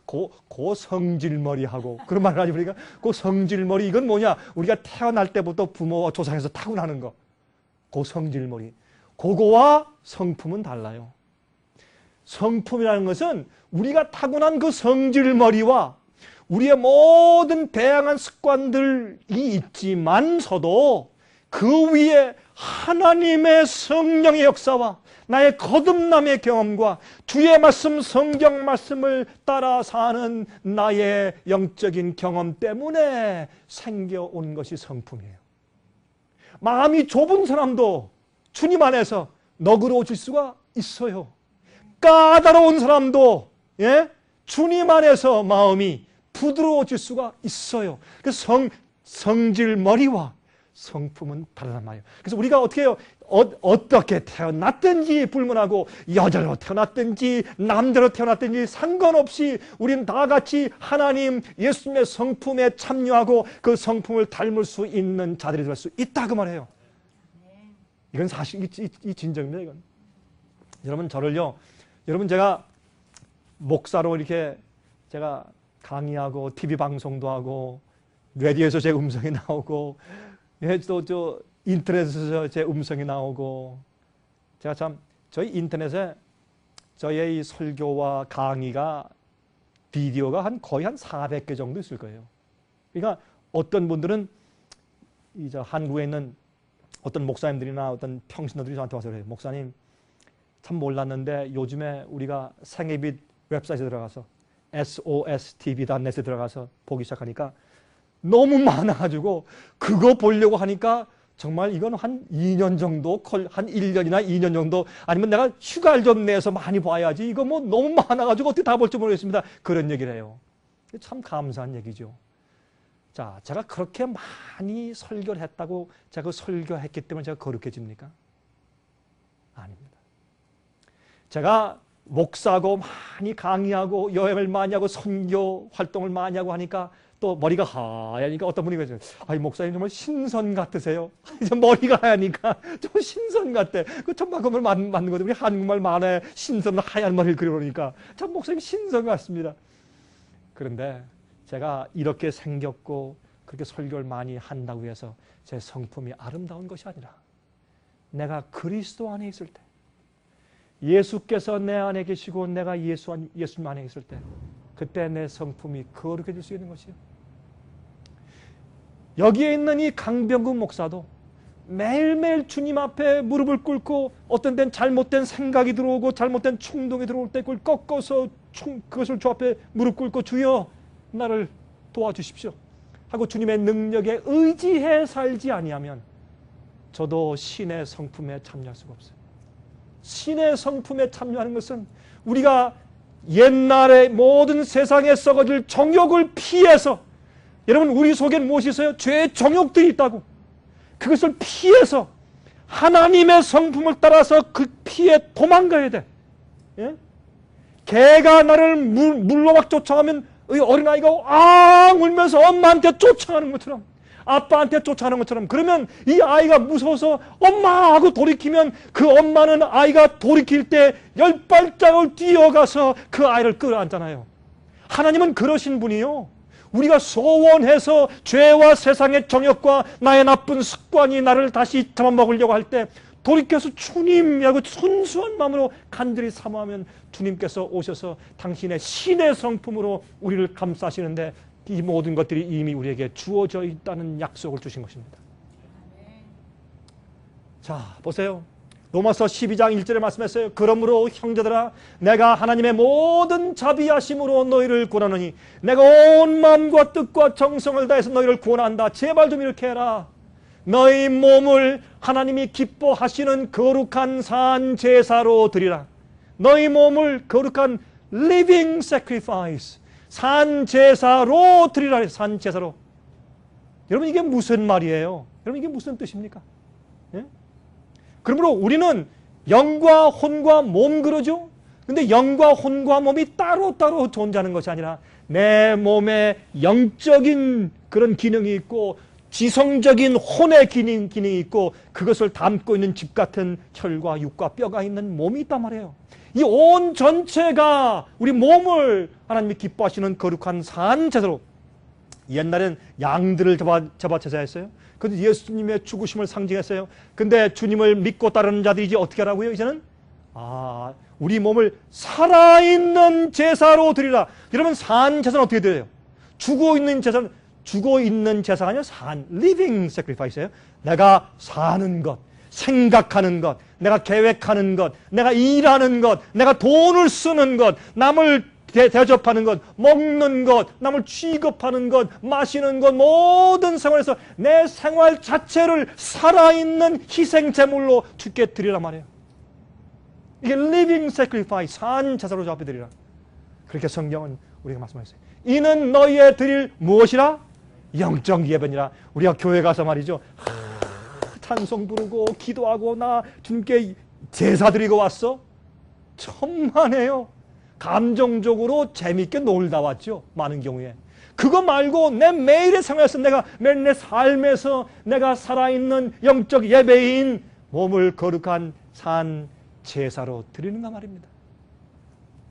고 성질머리하고 그런 말을 하지. 그러니까 그 성질머리 이건 뭐냐? 우리가 태어날 때부터 부모와 조상에서 타고나는 거. 고 성질머리. 그거와 성품은 달라요. 성품이라는 것은 우리가 타고난 그 성질머리와 우리의 모든 다양한 습관들이 있지만서도 그 위에 하나님의 성령의 역사와 나의 거듭남의 경험과 주의 말씀, 성경 말씀을 따라 사는 나의 영적인 경험 때문에 생겨온 것이 성품이에요. 마음이 좁은 사람도 주님 안에서 너그러워질 수가 있어요. 까다로운 사람도 주님 안에서 마음이 부드러워질 수가 있어요. 그래서 성질머리와 성품은 다르단 말이에요. 그래서 우리가 어떻게 해요? 어떻게 태어났든지 불문하고 여자로 태어났든지 남자로 태어났든지 상관없이 우리는 다 같이 하나님 예수님의 성품에 참여하고 그 성품을 닮을 수 있는 자들이 될 수 있다 그 말이에요. 이건 사실 이 진정입니다. 이건. 여러분 저를요. 여러분 제가 목사로 이렇게 제가 강의하고 TV 방송도 하고 라디오에서 제 음성이 나오고 또 인터넷에서 제 음성이 나오고 제가 참 저희 인터넷에 저의 이 설교와 강의가 비디오가 거의 한 400개 정도 있을 거예요. 그러니까 어떤 분들은 이제 한국에 있는 어떤 목사님들이나 어떤 평신도들이 저한테 와서 그래요. 목사님 참 몰랐는데 요즘에 우리가 생애빛 웹사이트에 들어가서 sostv.net에 들어가서 보기 시작하니까 너무 많아가지고 그거 보려고 하니까 정말 이건 한 2년 정도, 한 1년이나 2년 정도 아니면 내가 휴가를 좀 내서 많이 봐야지 이거 뭐 너무 많아가지고 어떻게 다 볼지 모르겠습니다. 그런 얘기를 해요. 참 감사한 얘기죠. 자, 제가 그렇게 많이 설교를 했다고 제가 그 설교했기 때문에 제가 거룩해집니까? 아닙니다. 제가 목사고 많이 강의하고 여행을 많이 하고 선교 활동을 많이 하고 하니까 또 머리가 하얘니까 어떤 분이 그러죠. 아이 목사님 정말 신선 같으세요. 머리가 하얘니까 좀 신선 같대. 그 정말 그 말 맞는 거죠. 우리 한국말 말에 신선 하얀 머리를 그려놓으니까 참 목사님 신선 같습니다. 그런데 제가 이렇게 생겼고 그렇게 설교를 많이 한다고 해서 제 성품이 아름다운 것이 아니라 내가 그리스도 안에 있을 때, 예수께서 내 안에 계시고 내가 예수님 안에 있을 때, 그때 내 성품이 거룩해질 수 있는 것이요. 여기에 있는 이 강병국 목사도 매일매일 주님 앞에 무릎을 꿇고 어떤 때는 잘못된 생각이 들어오고 잘못된 충동이 들어올 때 그걸 꺾어서 그것을 주 앞에 무릎 꿇고 주여 나를 도와주십시오 하고 주님의 능력에 의지해 살지 아니하면 저도 신의 성품에 참여할 수가 없어요. 신의 성품에 참여하는 것은 우리가 옛날에 모든 세상에 썩어질 정욕을 피해서, 여러분 우리 속엔 무엇이 있어요? 죄의 정욕들이 있다고. 그것을 피해서 하나님의 성품을 따라서 그 피해 도망가야 돼. 예? 개가 나를 물로 막 쫓아가면 어린아이가 앙 울면서 엄마한테 쫓아가는 것처럼, 아빠한테 쫓아가는 것처럼, 그러면 이 아이가 무서워서 엄마 하고 돌이키면 그 엄마는 아이가 돌이킬 때 10발짝을 뛰어가서 그 아이를 끌어안잖아요. 하나님은 그러신 분이요. 우리가 소원해서 죄와 세상의 정욕과 나의 나쁜 습관이 나를 다시 잡아먹으려고 할 때 돌이켜서 주님이라고 순수한 마음으로 간절히 사모하면 주님께서 오셔서 당신의 신의 성품으로 우리를 감싸시는데 이 모든 것들이 이미 우리에게 주어져 있다는 약속을 주신 것입니다. 자, 보세요. 로마서 12장 1절에 말씀했어요. 그러므로 형제들아 내가 하나님의 모든 자비하심으로 너희를 구원하노니 내가 온 마음과 뜻과 정성을 다해서 너희를 구원한다. 제발 좀 이렇게 해라. 너희 몸을 하나님이 기뻐하시는 거룩한 산 제사로 드리라. 너희 몸을 거룩한 living sacrifice, 산 제사로 드리라. 산 제사로. 여러분 이게 무슨 말이에요? 여러분 이게 무슨 뜻입니까? 예? 그러므로 우리는 영과 혼과 몸 그러죠? 근데 영과 혼과 몸이 따로따로 존재하는 것이 아니라 내 몸에 영적인 그런 기능이 있고 지성적인 혼의 기능이 있고 그것을 담고 있는 집 같은 혈과 육과 뼈가 있는 몸이 있단 말이에요. 이 온 전체가 우리 몸을 하나님이 기뻐하시는 거룩한 산 제사로, 옛날엔 양들을 잡아 제사했어요. 그런데 예수님의 죽으심을 상징했어요. 근데 주님을 믿고 따르는 자들이 이제 어떻게 하라고요? 이제는 우리 몸을 살아있는 제사로 드리라. 여러분 산 제사는 어떻게 드려요? 죽어 있는 제사가 아니라 living sacrifice예요. 내가 사는 것, 생각하는 것, 내가 계획하는 것, 내가 일하는 것, 내가 돈을 쓰는 것, 남을 대접하는 것, 먹는 것, 남을 취급하는 것, 마시는 것, 모든 생활에서 내 생활 자체를 살아있는 희생제물로 주께 드리란 말이에요. 이게 living sacrifice, 산 제사로 앞에 드리라. 그렇게 성경은 우리가 말씀하셨어요. 이는 너희의 드릴 무엇이라? 영적 예배니라. 우리가 교회 가서 말이죠. 찬송 부르고 기도하고 나 주님께 제사 드리고 왔어? 천만에요. 감정적으로 재미있게 놀다 왔죠. 많은 경우에. 그거 말고 내 매일의 생활에서 매일 내 삶에서 내가 살아있는 영적 예배인 몸을 거룩한 산 제사로 드리는가 말입니다.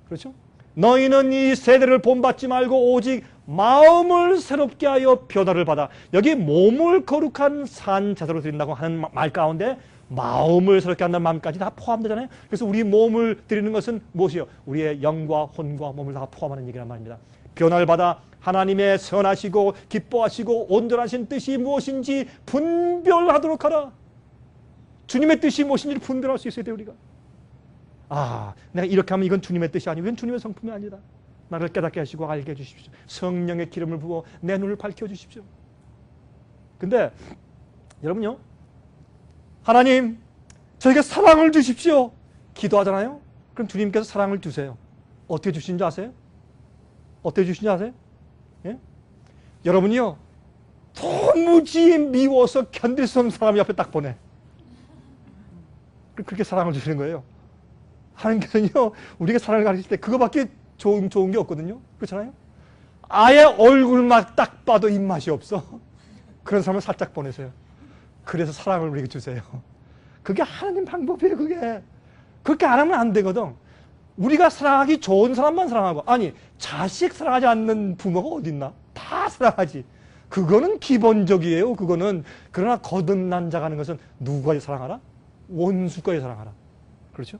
그렇죠? 너희는 이 세대를 본받지 말고 오직 마음을 새롭게 하여 변화를 받아. 여기 몸을 거룩한 산 제사로 드린다고 하는 말 가운데 마음을 새롭게 한다는 마음까지 다 포함되잖아요. 그래서 우리 몸을 드리는 것은 무엇이요? 우리의 영과 혼과 몸을 다 포함하는 얘기란 말입니다. 변화를 받아 하나님의 선하시고 기뻐하시고 온전하신 뜻이 무엇인지 분별하도록 하라. 주님의 뜻이 무엇인지 분별할 수 있어야 돼요. 우리가. 내가 이렇게 하면 이건 주님의 뜻이 아니고 이건 주님의 성품이 아니다. 나를 깨닫게 하시고 알게 해주십시오. 성령의 기름을 부어 내 눈을 밝혀주십시오. 근데 여러분요, 하나님 저에게 사랑을 주십시오 기도하잖아요. 그럼 주님께서 사랑을 주세요. 어떻게 주시는지 아세요? 어떻게 주시는지 아세요? 예? 여러분이요 도무지 미워서 견딜 수 없는 사람 옆에 딱 보내. 그렇게 사랑을 주시는 거예요. 하나님께서는요 우리가 사랑을 가르칠 때 그거밖에 좋은 게 없거든요. 그렇잖아요. 아예 얼굴만 딱 봐도 입맛이 없어. 그런 사람을 살짝 보내세요. 그래서 사랑을 우리에게 주세요. 그게 하나님 방법이에요. 그렇게 안 하면 안 되거든. 우리가 사랑하기 좋은 사람만 사랑하고, 아니 자식 사랑하지 않는 부모가 어디 있나? 다 사랑하지. 그거는 기본적이에요. 그거는. 그러나 거듭난 자가 하는 것은 누구까지 사랑하라? 원수까지 사랑하라. 그렇죠?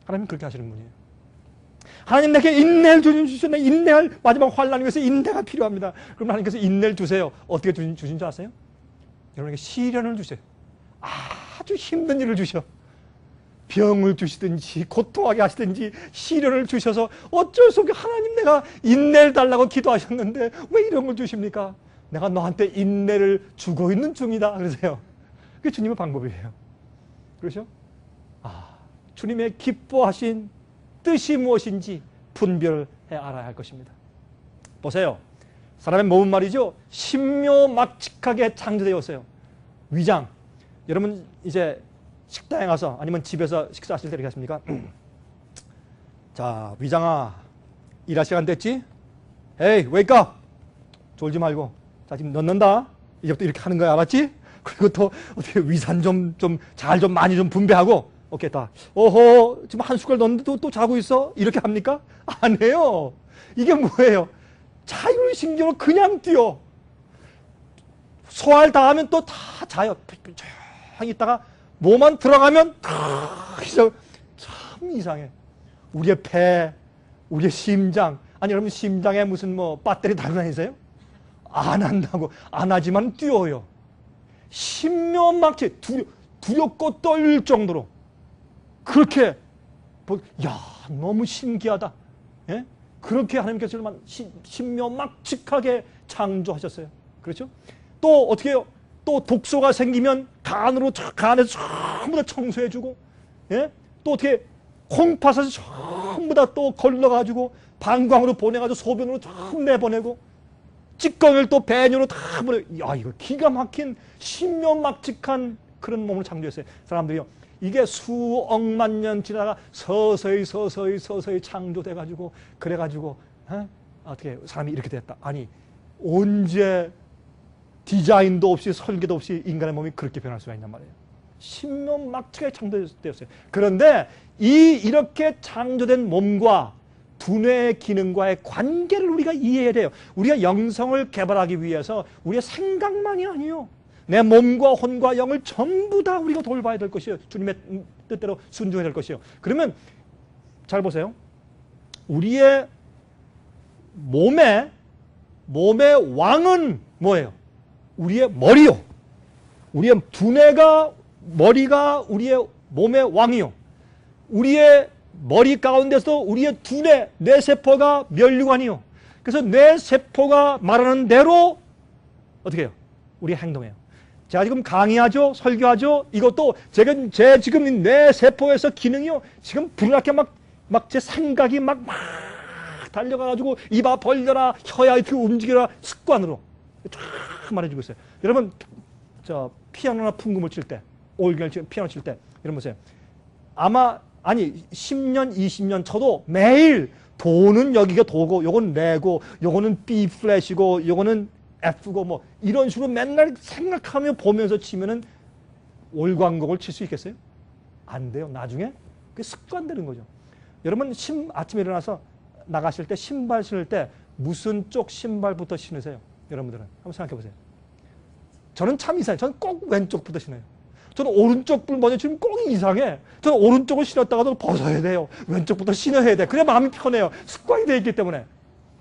하나님 그렇게 하시는 분이에요. 하나님 내게 인내를 주셨네. 인내할 마지막 환난을 위해서 인내가 필요합니다. 그럼 하나님께서 인내를 주세요. 어떻게 주신 줄 아세요? 여러분에게 시련을 주세요. 아주 힘든 일을 주셔. 병을 주시든지 고통하게 하시든지 시련을 주셔서 어쩔 수 없게 하나님 내가 인내를 달라고 기도하셨는데 왜 이런 걸 주십니까? 내가 너한테 인내를 주고 있는 중이다. 그러세요. 그게 주님의 방법이에요. 그렇죠? 주님의 기뻐하신 뜻이 무엇인지 분별해 알아야 할 것입니다. 보세요. 사람의 몸은 말이죠. 신묘막측하게 창조되었어요. 위장. 여러분 이제 식당에 가서 아니면 집에서 식사하실 때 이렇게 하십니까? 자, 위장아, 일할 시간 됐지? 에이, wake up! 졸지 말고. 자, 지금 넣는다. 이제부터 이렇게 하는 거야, 알았지? 그리고 또 어떻게 위산 잘 많이 분배하고. 오케이, 다. 오호, 지금 한 숟갈 넣었는데 또 자고 있어? 이렇게 합니까? 안 해요. 이게 뭐예요? 자율신경으로 그냥 뛰어. 소화를 다 하면 또 다 자요. 조용히 있다가 뭐만 들어가면 참 이상해. 우리의 폐, 우리의 심장. 아니 여러분 심장에 무슨 배터리 달고 다니세요? 안 한다고. 안 하지만 뛰어요. 신묘막측 두렵고 떨릴 정도로 그렇게 너무 신기하다. 예? 그렇게 하나님께서 신묘막측하게 창조하셨어요. 그렇죠? 또 어떻게 해요? 또 독소가 생기면 간에서 전부 다 청소해주고, 예? 또 어떻게 콩팥에서 전부 다 또 걸러가지고 방광으로 보내가지고 소변으로 전부 내보내고, 찌꺼기를 또 배뇨로 다 보내. 야, 이거 기가 막힌 신묘막측한 그런 몸을 창조했어요. 사람들이요. 이게 수억만 년 지나다가 서서히 창조돼가지고 그래가지고 어떻게 사람이 이렇게 됐다. 아니 언제 디자인도 없이 설계도 없이 인간의 몸이 그렇게 변할 수가 있냔 말이에요. 신묘막측하게 창조되었어요. 그런데 이렇게 창조된 몸과 두뇌의 기능과의 관계를 우리가 이해해야 돼요. 우리가 영성을 개발하기 위해서 우리의 생각만이 아니에요. 내 몸과 혼과 영을 전부 다 우리가 돌봐야 될 것이에요. 주님의 뜻대로 순종해야 될 것이에요. 그러면 잘 보세요. 우리의 몸의 왕은 뭐예요? 우리의 머리요. 우리의 두뇌가 머리가 우리의 몸의 왕이요. 우리의 머리 가운데서 우리의 두뇌, 뇌세포가 멸류관이요. 그래서 뇌세포가 말하는 대로 어떻게 해요? 우리 행동해요. 제가 지금 강의하죠? 설교하죠? 이것도 제 지금 뇌세포에서 기능이요. 지금 불나게 막 제 생각이 막 달려가가지고 이봐 벌려라, 혀야 이렇게 움직여라 습관으로 쫙 말해주고 있어요. 여러분, 피아노나 풍금을 칠 때, 올弦 피아노 칠 때, 여러분 보세요. 아마 10년, 20년 쳐도 매일 도는 여기가 도고, 요건 레고, 요거는 B 플랫이고, 요거는 F고, 이런 식으로 맨날 생각하며 보면서 치면은 올광곡을 칠 수 있겠어요? 안 돼요. 나중에 그게 습관되는 거죠. 여러분, 아침에 일어나서 나가실 때 신발 신을 때 무슨 쪽 신발부터 신으세요? 여러분들은 한번 생각해 보세요. 저는 참 이상해요. 저는 꼭 왼쪽부터 신어요. 저는 오른쪽 뿔 먼저 신으면 꼭 이상해. 저는 오른쪽을 신었다가도 벗어야 돼요. 왼쪽부터 신어야 돼. 그래야 마음이 편해요. 습관이 되어 있기 때문에.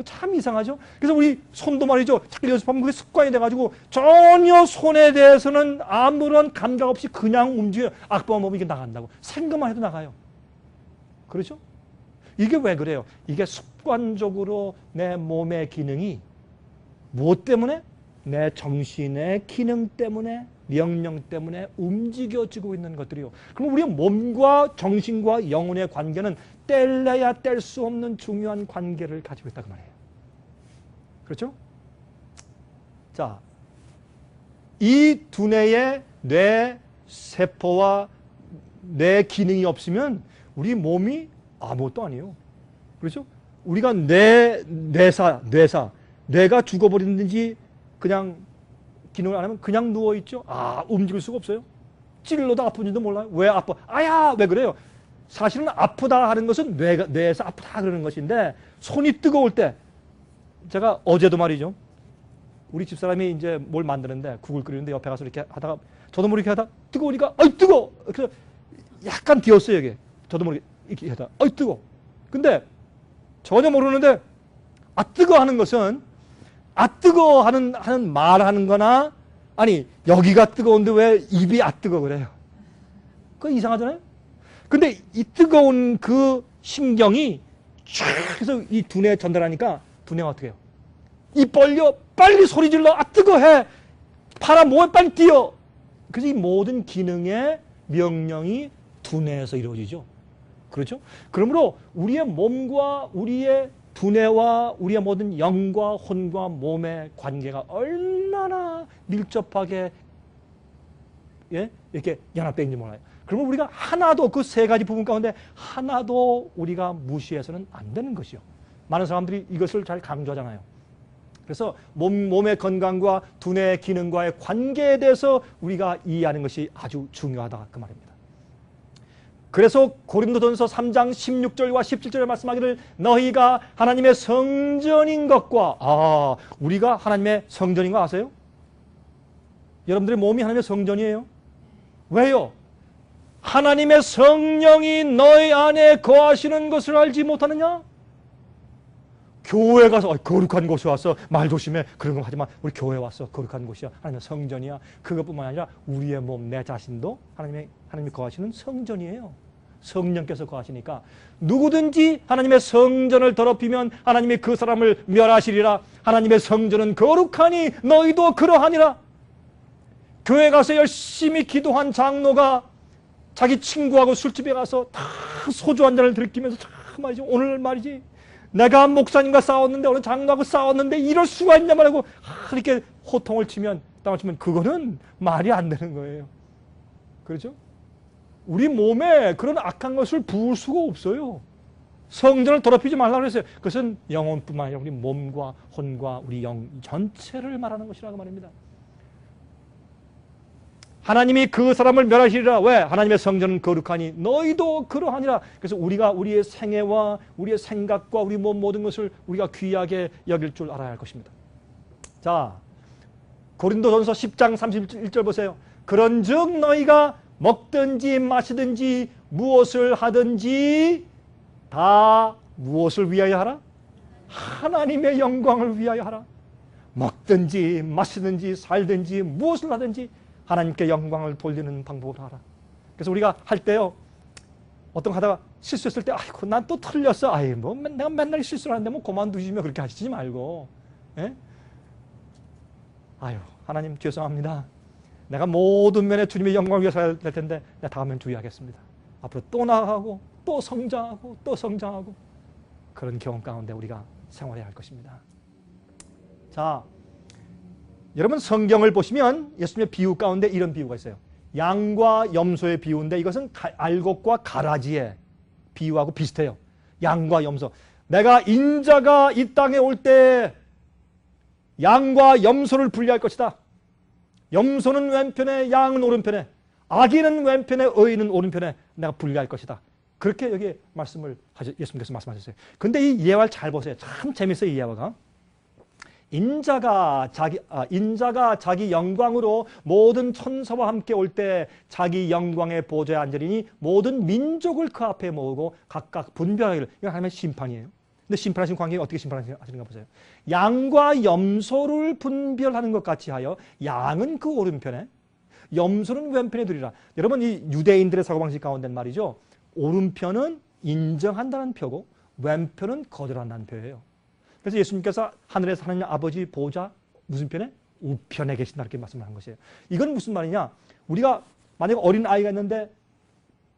참 이상하죠? 그래서 우리 손도 말이죠. 자꾸 연습하면 그게 습관이 돼가지고 전혀 손에 대해서는 아무런 감각 없이 그냥 움직여요. 악보만 보면 이게 나간다고. 생각만 해도 나가요. 그렇죠? 이게 왜 그래요? 이게 습관적으로 내 몸의 기능이 무엇 때문에? 내 정신의 기능 때문에, 명령 때문에 움직여지고 있는 것들이요. 그럼 우리의 몸과 정신과 영혼의 관계는 뗄래야 뗄 수 없는 중요한 관계를 가지고 있다 그 말이에요. 그렇죠? 자, 이 두뇌의 뇌 세포와 뇌 기능이 없으면 우리 몸이 아무것도 아니에요. 그렇죠? 우리가 뇌가 죽어버리는지 그냥 기능을 안 하면 그냥 누워있죠. 움직일 수가 없어요. 찔러도 아픈지도 몰라요. 왜 아파? 왜 그래요? 사실은 아프다 하는 것은 뇌에서 아프다 그러는 것인데, 손이 뜨거울 때, 제가 어제도 말이죠. 우리 집사람이 이제 뭘 만드는데 국을 끓이는데 옆에 가서 이렇게 하다가 저도 모르게 하다 뜨거우니까 아이 뜨거. 그래서 약간 뒤었어요 이게. 저도 모르게 이렇게 하다 아이 뜨거. 근데 전혀 모르는데 아 뜨거 하는 것은 아 뜨거 하는 말하는 거나 아니 여기가 뜨거운데 왜 입이 아 뜨거 그래요. 그거 이상하잖아요. 근데 이 뜨거운 그 신경이 쫙 해서 이 두뇌에 전달하니까 두뇌가 어떻게 해요? 입 벌려 빨리 소리 질러 아 뜨거해 팔아 뭐해 빨리 뛰어. 그래서 이 모든 기능의 명령이 두뇌에서 이루어지죠. 그렇죠? 그러므로 우리의 몸과 우리의 두뇌와 우리의 모든 영과 혼과 몸의 관계가 얼마나 밀접하게 이렇게 연합되어 있는지 몰라요. 그러면 우리가 하나도 그 세 가지 부분 가운데 하나도 우리가 무시해서는 안 되는 것이요. 많은 사람들이 이것을 잘 강조하잖아요. 그래서 몸의 건강과 두뇌의 기능과의 관계에 대해서 우리가 이해하는 것이 아주 중요하다 그 말입니다. 그래서 고린도전서 3장 16절과 17절에 말씀하기를 너희가 하나님의 성전인 것과 우리가 하나님의 성전인 거 아세요? 여러분들의 몸이 하나님의 성전이에요. 왜요? 하나님의 성령이 너희 안에 거하시는 것을 알지 못하느냐? 교회 가서 거룩한 곳에 왔어. 말 조심해. 그런 거 하지 마. 우리 교회 왔어. 거룩한 곳이야. 하나님의 성전이야. 그것뿐만 아니라 우리의 몸, 내 자신도 하나님이 거하시는 성전이에요. 성령께서 거하시니까 누구든지 하나님의 성전을 더럽히면 하나님이 그 사람을 멸하시리라. 하나님의 성전은 거룩하니 너희도 그러하니라. 교회 가서 열심히 기도한 장로가 자기 친구하고 술집에 가서 다 소주 한 잔을 들이키면서 참 말이지 오늘 말이지 내가 목사님과 싸웠는데 오늘 장로하고 싸웠는데 이럴 수가 있냐 말하고 이렇게 호통을 치면 땅을 치면 그거는 말이 안 되는 거예요. 그렇죠? 우리 몸에 그런 악한 것을 부을 수가 없어요. 성전을 더럽히지 말라고 그랬어요. 그것은 영혼뿐만 아니라 우리 몸과 혼과 우리 영 전체를 말하는 것이라고 말입니다. 하나님이 그 사람을 멸하시리라. 왜? 하나님의 성전은 거룩하니 너희도 그러하니라. 그래서 우리가 우리의 생애와 우리의 생각과 우리 몸 모든 것을 우리가 귀하게 여길 줄 알아야 할 것입니다. 자, 고린도전서 10장 31절 보세요. 그런즉 너희가 먹든지 마시든지 무엇을 하든지 다 무엇을 위하여 하라? 하나님의 영광을 위하여 하라. 먹든지 마시든지 살든지 무엇을 하든지 하나님께 영광을 돌리는 방법을 하라. 그래서 우리가 할 때요, 어떤 거 하다가 실수했을 때, 아이고, 난 또 틀렸어. 뭐, 내가 맨날 실수를 하는데 뭐 그만두시면 그렇게 하시지 말고, 예? 아유, 하나님 죄송합니다. 내가 모든 면에 주님의 영광을 위해서 해야 될 텐데, 내가 다음엔 주의하겠습니다. 앞으로 또 나아가고, 또 성장하고, 또 성장하고, 그런 경험 가운데 우리가 생활해야 할 것입니다. 자, 여러분 성경을 보시면 예수님의 비유 가운데 이런 비유가 있어요. 양과 염소의 비유인데 이것은 알곡과 가라지의 비유하고 비슷해요. 양과 염소. 내가 인자가 이 땅에 올 때 양과 염소를 분리할 것이다. 염소는 왼편에 양은 오른편에 악인은 왼편에 의인은 오른편에 내가 분리할 것이다. 그렇게 여기 예수님께서 말씀하셨어요. 근데 이 예화를 잘 보세요. 참 재밌어요. 이 예화가. 인자가 자기 영광으로 모든 천사와 함께 올 때 자기 영광의 보좌에 앉으리니 모든 민족을 그 앞에 모으고 각각 분별하기를. 이건 하나님의 심판이에요. 근데 심판하신 관계가 어떻게 심판하시는가 보세요. 양과 염소를 분별하는 것 같이 하여 양은 그 오른편에 염소는 왼편에 두리라. 여러분 이 유대인들의 사고방식 가운데 말이죠. 오른편은 인정한다는 표고 왼편은 거절한다는 표예요. 그래서 예수님께서 하늘에서 하나님 아버지 보좌 무슨 편에? 우편에 계신다 이렇게 말씀을 한 것이에요. 이건 무슨 말이냐? 우리가 만약에 어린 아이가 있는데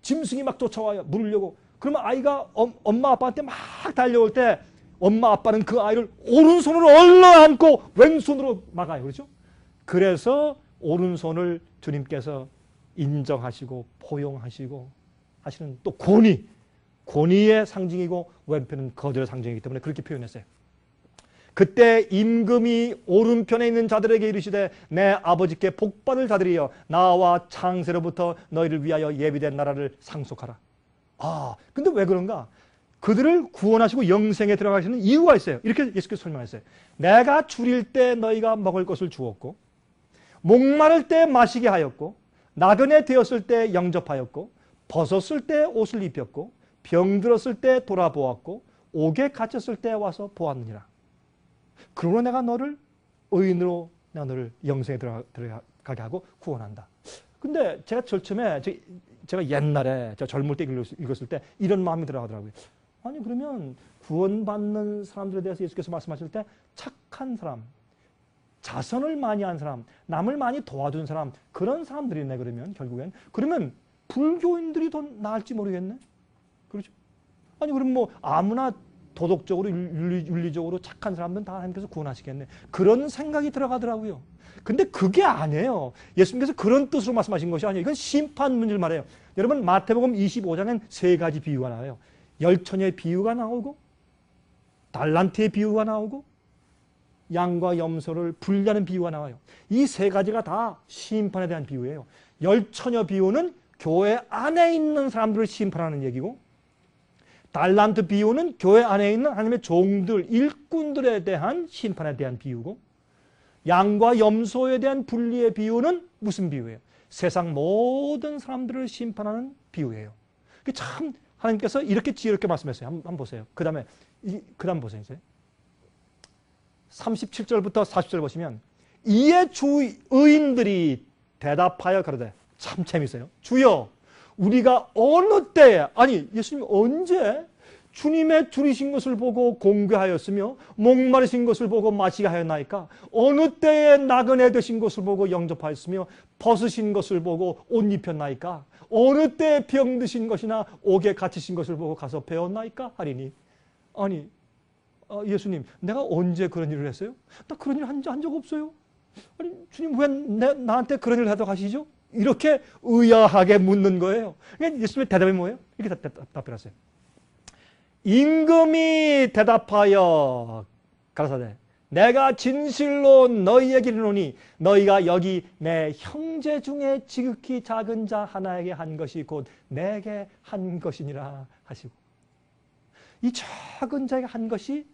짐승이 막 쫓아와요. 물으려고. 그러면 아이가 엄마 아빠한테 막 달려올 때 엄마 아빠는 그 아이를 오른손으로 얼른 안고 왼손으로 막아요. 그렇죠? 그래서 오른손을 주님께서 인정하시고 포용하시고 하시는 또 권위의 상징이고 왼편은 거절의 상징이기 때문에 그렇게 표현했어요. 그때 임금이 오른편에 있는 자들에게 이르시되 내 아버지께 복받을 자들이여 나와 창세로부터 너희를 위하여 예비된 나라를 상속하라. 근데 왜 그런가? 그들을 구원하시고 영생에 들어가시는 이유가 있어요. 이렇게 예수께서 설명했어요. 내가 줄일 때 너희가 먹을 것을 주었고, 목마를 때 마시게 하였고, 나그네 되었을 때 영접하였고, 벗었을 때 옷을 입혔고, 병들었을 때 돌아보았고, 옥에 갇혔을 때 와서 보았느니라. 그러므로 내가 너를 의인으로 내가 너를 영생에 들어가게 하고 구원한다. 근데 제가 제일 처음에 제가 옛날에 제가 젊을 때 읽었을 때 이런 마음이 들어가더라고요. 아니 그러면 구원받는 사람들에 대해서 예수께서 말씀하실 때 착한 사람, 자선을 많이 한 사람, 남을 많이 도와준 사람, 그런 사람들이네. 그러면 결국엔 그러면 불교인들이 더 나을지 모르겠네. 그렇죠? 아니 그럼 뭐 아무나 도덕적으로 윤리적으로 착한 사람들은 다 하나님께서 구원하시겠네. 그런 생각이 들어가더라고요. 근데 그게 아니에요. 예수님께서 그런 뜻으로 말씀하신 것이 아니에요. 이건 심판 문제를 말해요. 여러분 마태복음 25장엔 세 가지 비유가 나와요. 열처녀의 비유가 나오고, 달란트의 비유가 나오고, 양과 염소를 분리하는 비유가 나와요. 이 세 가지가 다 심판에 대한 비유예요. 열처녀 비유는 교회 안에 있는 사람들을 심판하는 얘기고, 달란트 비유는 교회 안에 있는 하나님의 종들, 일꾼들에 대한 심판에 대한 비유고, 양과 염소에 대한 분리의 비유는 무슨 비유예요? 세상 모든 사람들을 심판하는 비유예요. 참 하나님께서 이렇게 지혜롭게 말씀했어요. 한번 보세요. 그 다음 보세요. 이제 37절부터 40절 보시면, 이에 주 의인들이 대답하여 가로되, 참 재밌어요. 주여, 우리가 어느 때에, 아니 예수님 언제 주님의 줄이신 것을 보고 공개하였으며 목마르신 것을 보고 마시게 하였나이까? 어느 때에 나그네 되신 것을 보고 영접하였으며 벗으신 것을 보고 옷 입혔나이까? 어느 때에 병드신 것이나 옥에 갇히신 것을 보고 가서 배웠나이까? 하리니, 아니 예수님, 내가 언제 그런 일을 했어요? 나 그런 일 한 적 없어요. 아니 주님 왜 나한테 그런 일을 하도록 하시죠? 이렇게 의아하게 묻는 거예요. 예수님의 대답이 뭐예요? 이렇게 답변하세요. 임금이 대답하여 가라사대, 내가 진실로 너희에게 이르노니 너희가 여기 내 형제 중에 지극히 작은 자 하나에게 한 것이 곧 내게 한 것이니라 하시고, 이 작은 자에게 한 것이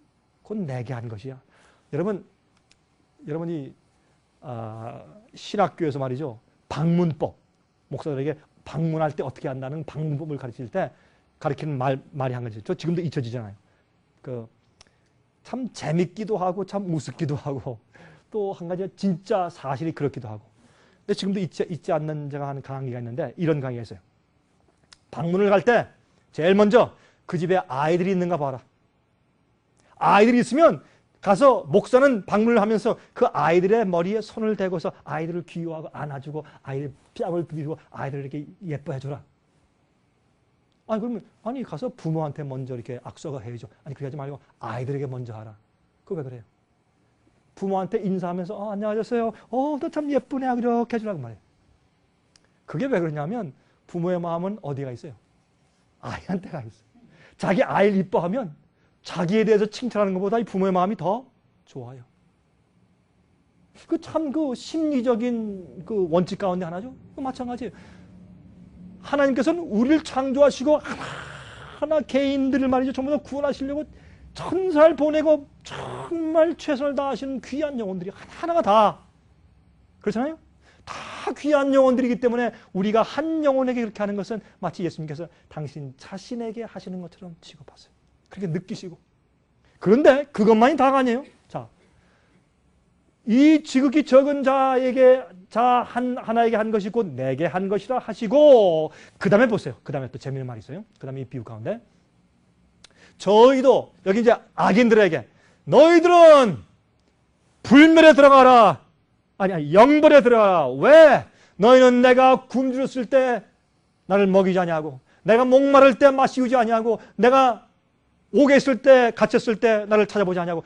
곧 내게 한 것이야. 여러분이 신학교에서 말이죠, 방문법, 목사들에게 방문할 때 어떻게 한다는 방문법을 가르칠 때 가르치는 말이 한 가지. 저 지금도 잊혀지잖아요. 참 재밌기도 하고 참 우습기도 하고 또 한 가지 진짜 사실이 그렇기도 하고. 근데 지금도 잊지 않는 제가 하는 강의가 있는데 이런 강의가 있어요. 방문을 갈 때 제일 먼저 그 집에 아이들이 있는가 봐라. 아이들이 있으면 가서 목사는 방문을 하면서 그 아이들의 머리에 손을 대고서 아이들을 귀여워하고 안아주고 아이들 뺨을 비비고 아이들을 이렇게 예뻐해줘라. 아니 가서 부모한테 먼저 이렇게 악수가 해야죠. 아니 그렇게 하지 말고 아이들에게 먼저 하라. 그거 왜 그래요? 부모한테 인사하면서 안녕하셨어요. 너 참 예쁘네. 이렇게 해주라고 말해요. 그게 왜 그러냐면 부모의 마음은 어디가 있어요? 아이한테가 있어요. 자기 아이를 이뻐하면 자기에 대해서 칭찬하는 것보다 이 부모의 마음이 더 좋아요. 그 심리적인 그 원칙 가운데 하나죠. 마찬가지예요. 하나님께서는 우리를 창조하시고 하나하나 개인들을 말이죠, 전부 다 구원하시려고 천사를 보내고 정말 최선을 다하시는 귀한 영혼들이 하나하나가 다 그렇잖아요. 다 귀한 영혼들이기 때문에 우리가 한 영혼에게 그렇게 하는 것은 마치 예수님께서 당신 자신에게 하시는 것처럼 취급하세요. 그렇게 느끼시고. 그런데 그것만이 다가 아니에요. 자, 이 지극히 적은 자에게 하나에게 한 것이 곧 내게 한 것이라 하시고, 그 다음에 보세요. 그 다음에 또 재미있는 말이 있어요. 그 다음에 이 비유 가운데 저희도 여기 이제 악인들에게 너희들은 불멸에 들어가라. 아니 영벌에 들어가라. 왜? 너희는 내가 굶주렸을 때 나를 먹이지 아니하고, 내가 목마를 때 마시우지 아니하고, 내가 옥에 있을 때 갇혔을 때 나를 찾아보지 아니하고.